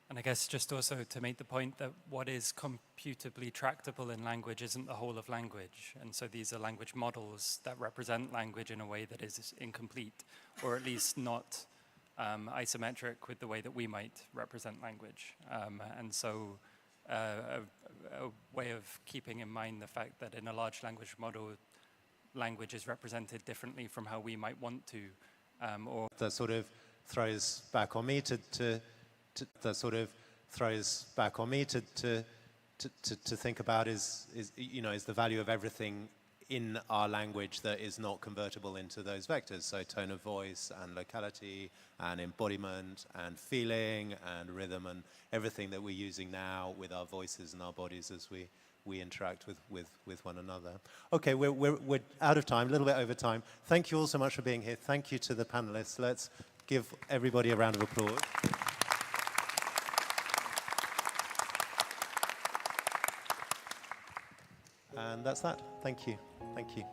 And I guess just also to make the point that what is computably tractable in language isn't the whole of language. And so these are language models that represent language in a way that is incomplete, or at least not isometric with the way that we might represent language. And so a way of keeping in mind the fact that in a large language model, language is represented differently from how we might want to, or that sort of throws back on me to think about is the value of everything in our language that is not convertible into those vectors. So tone of voice and locality and embodiment and feeling and rhythm and everything that we're using now with our voices and our bodies as we interact with one another. Okay, we're out of time, a little bit over time. Thank you all so much for being here. Thank you to the panelists. Let's give everybody a round of applause. And that's that. Thank you. Thank you.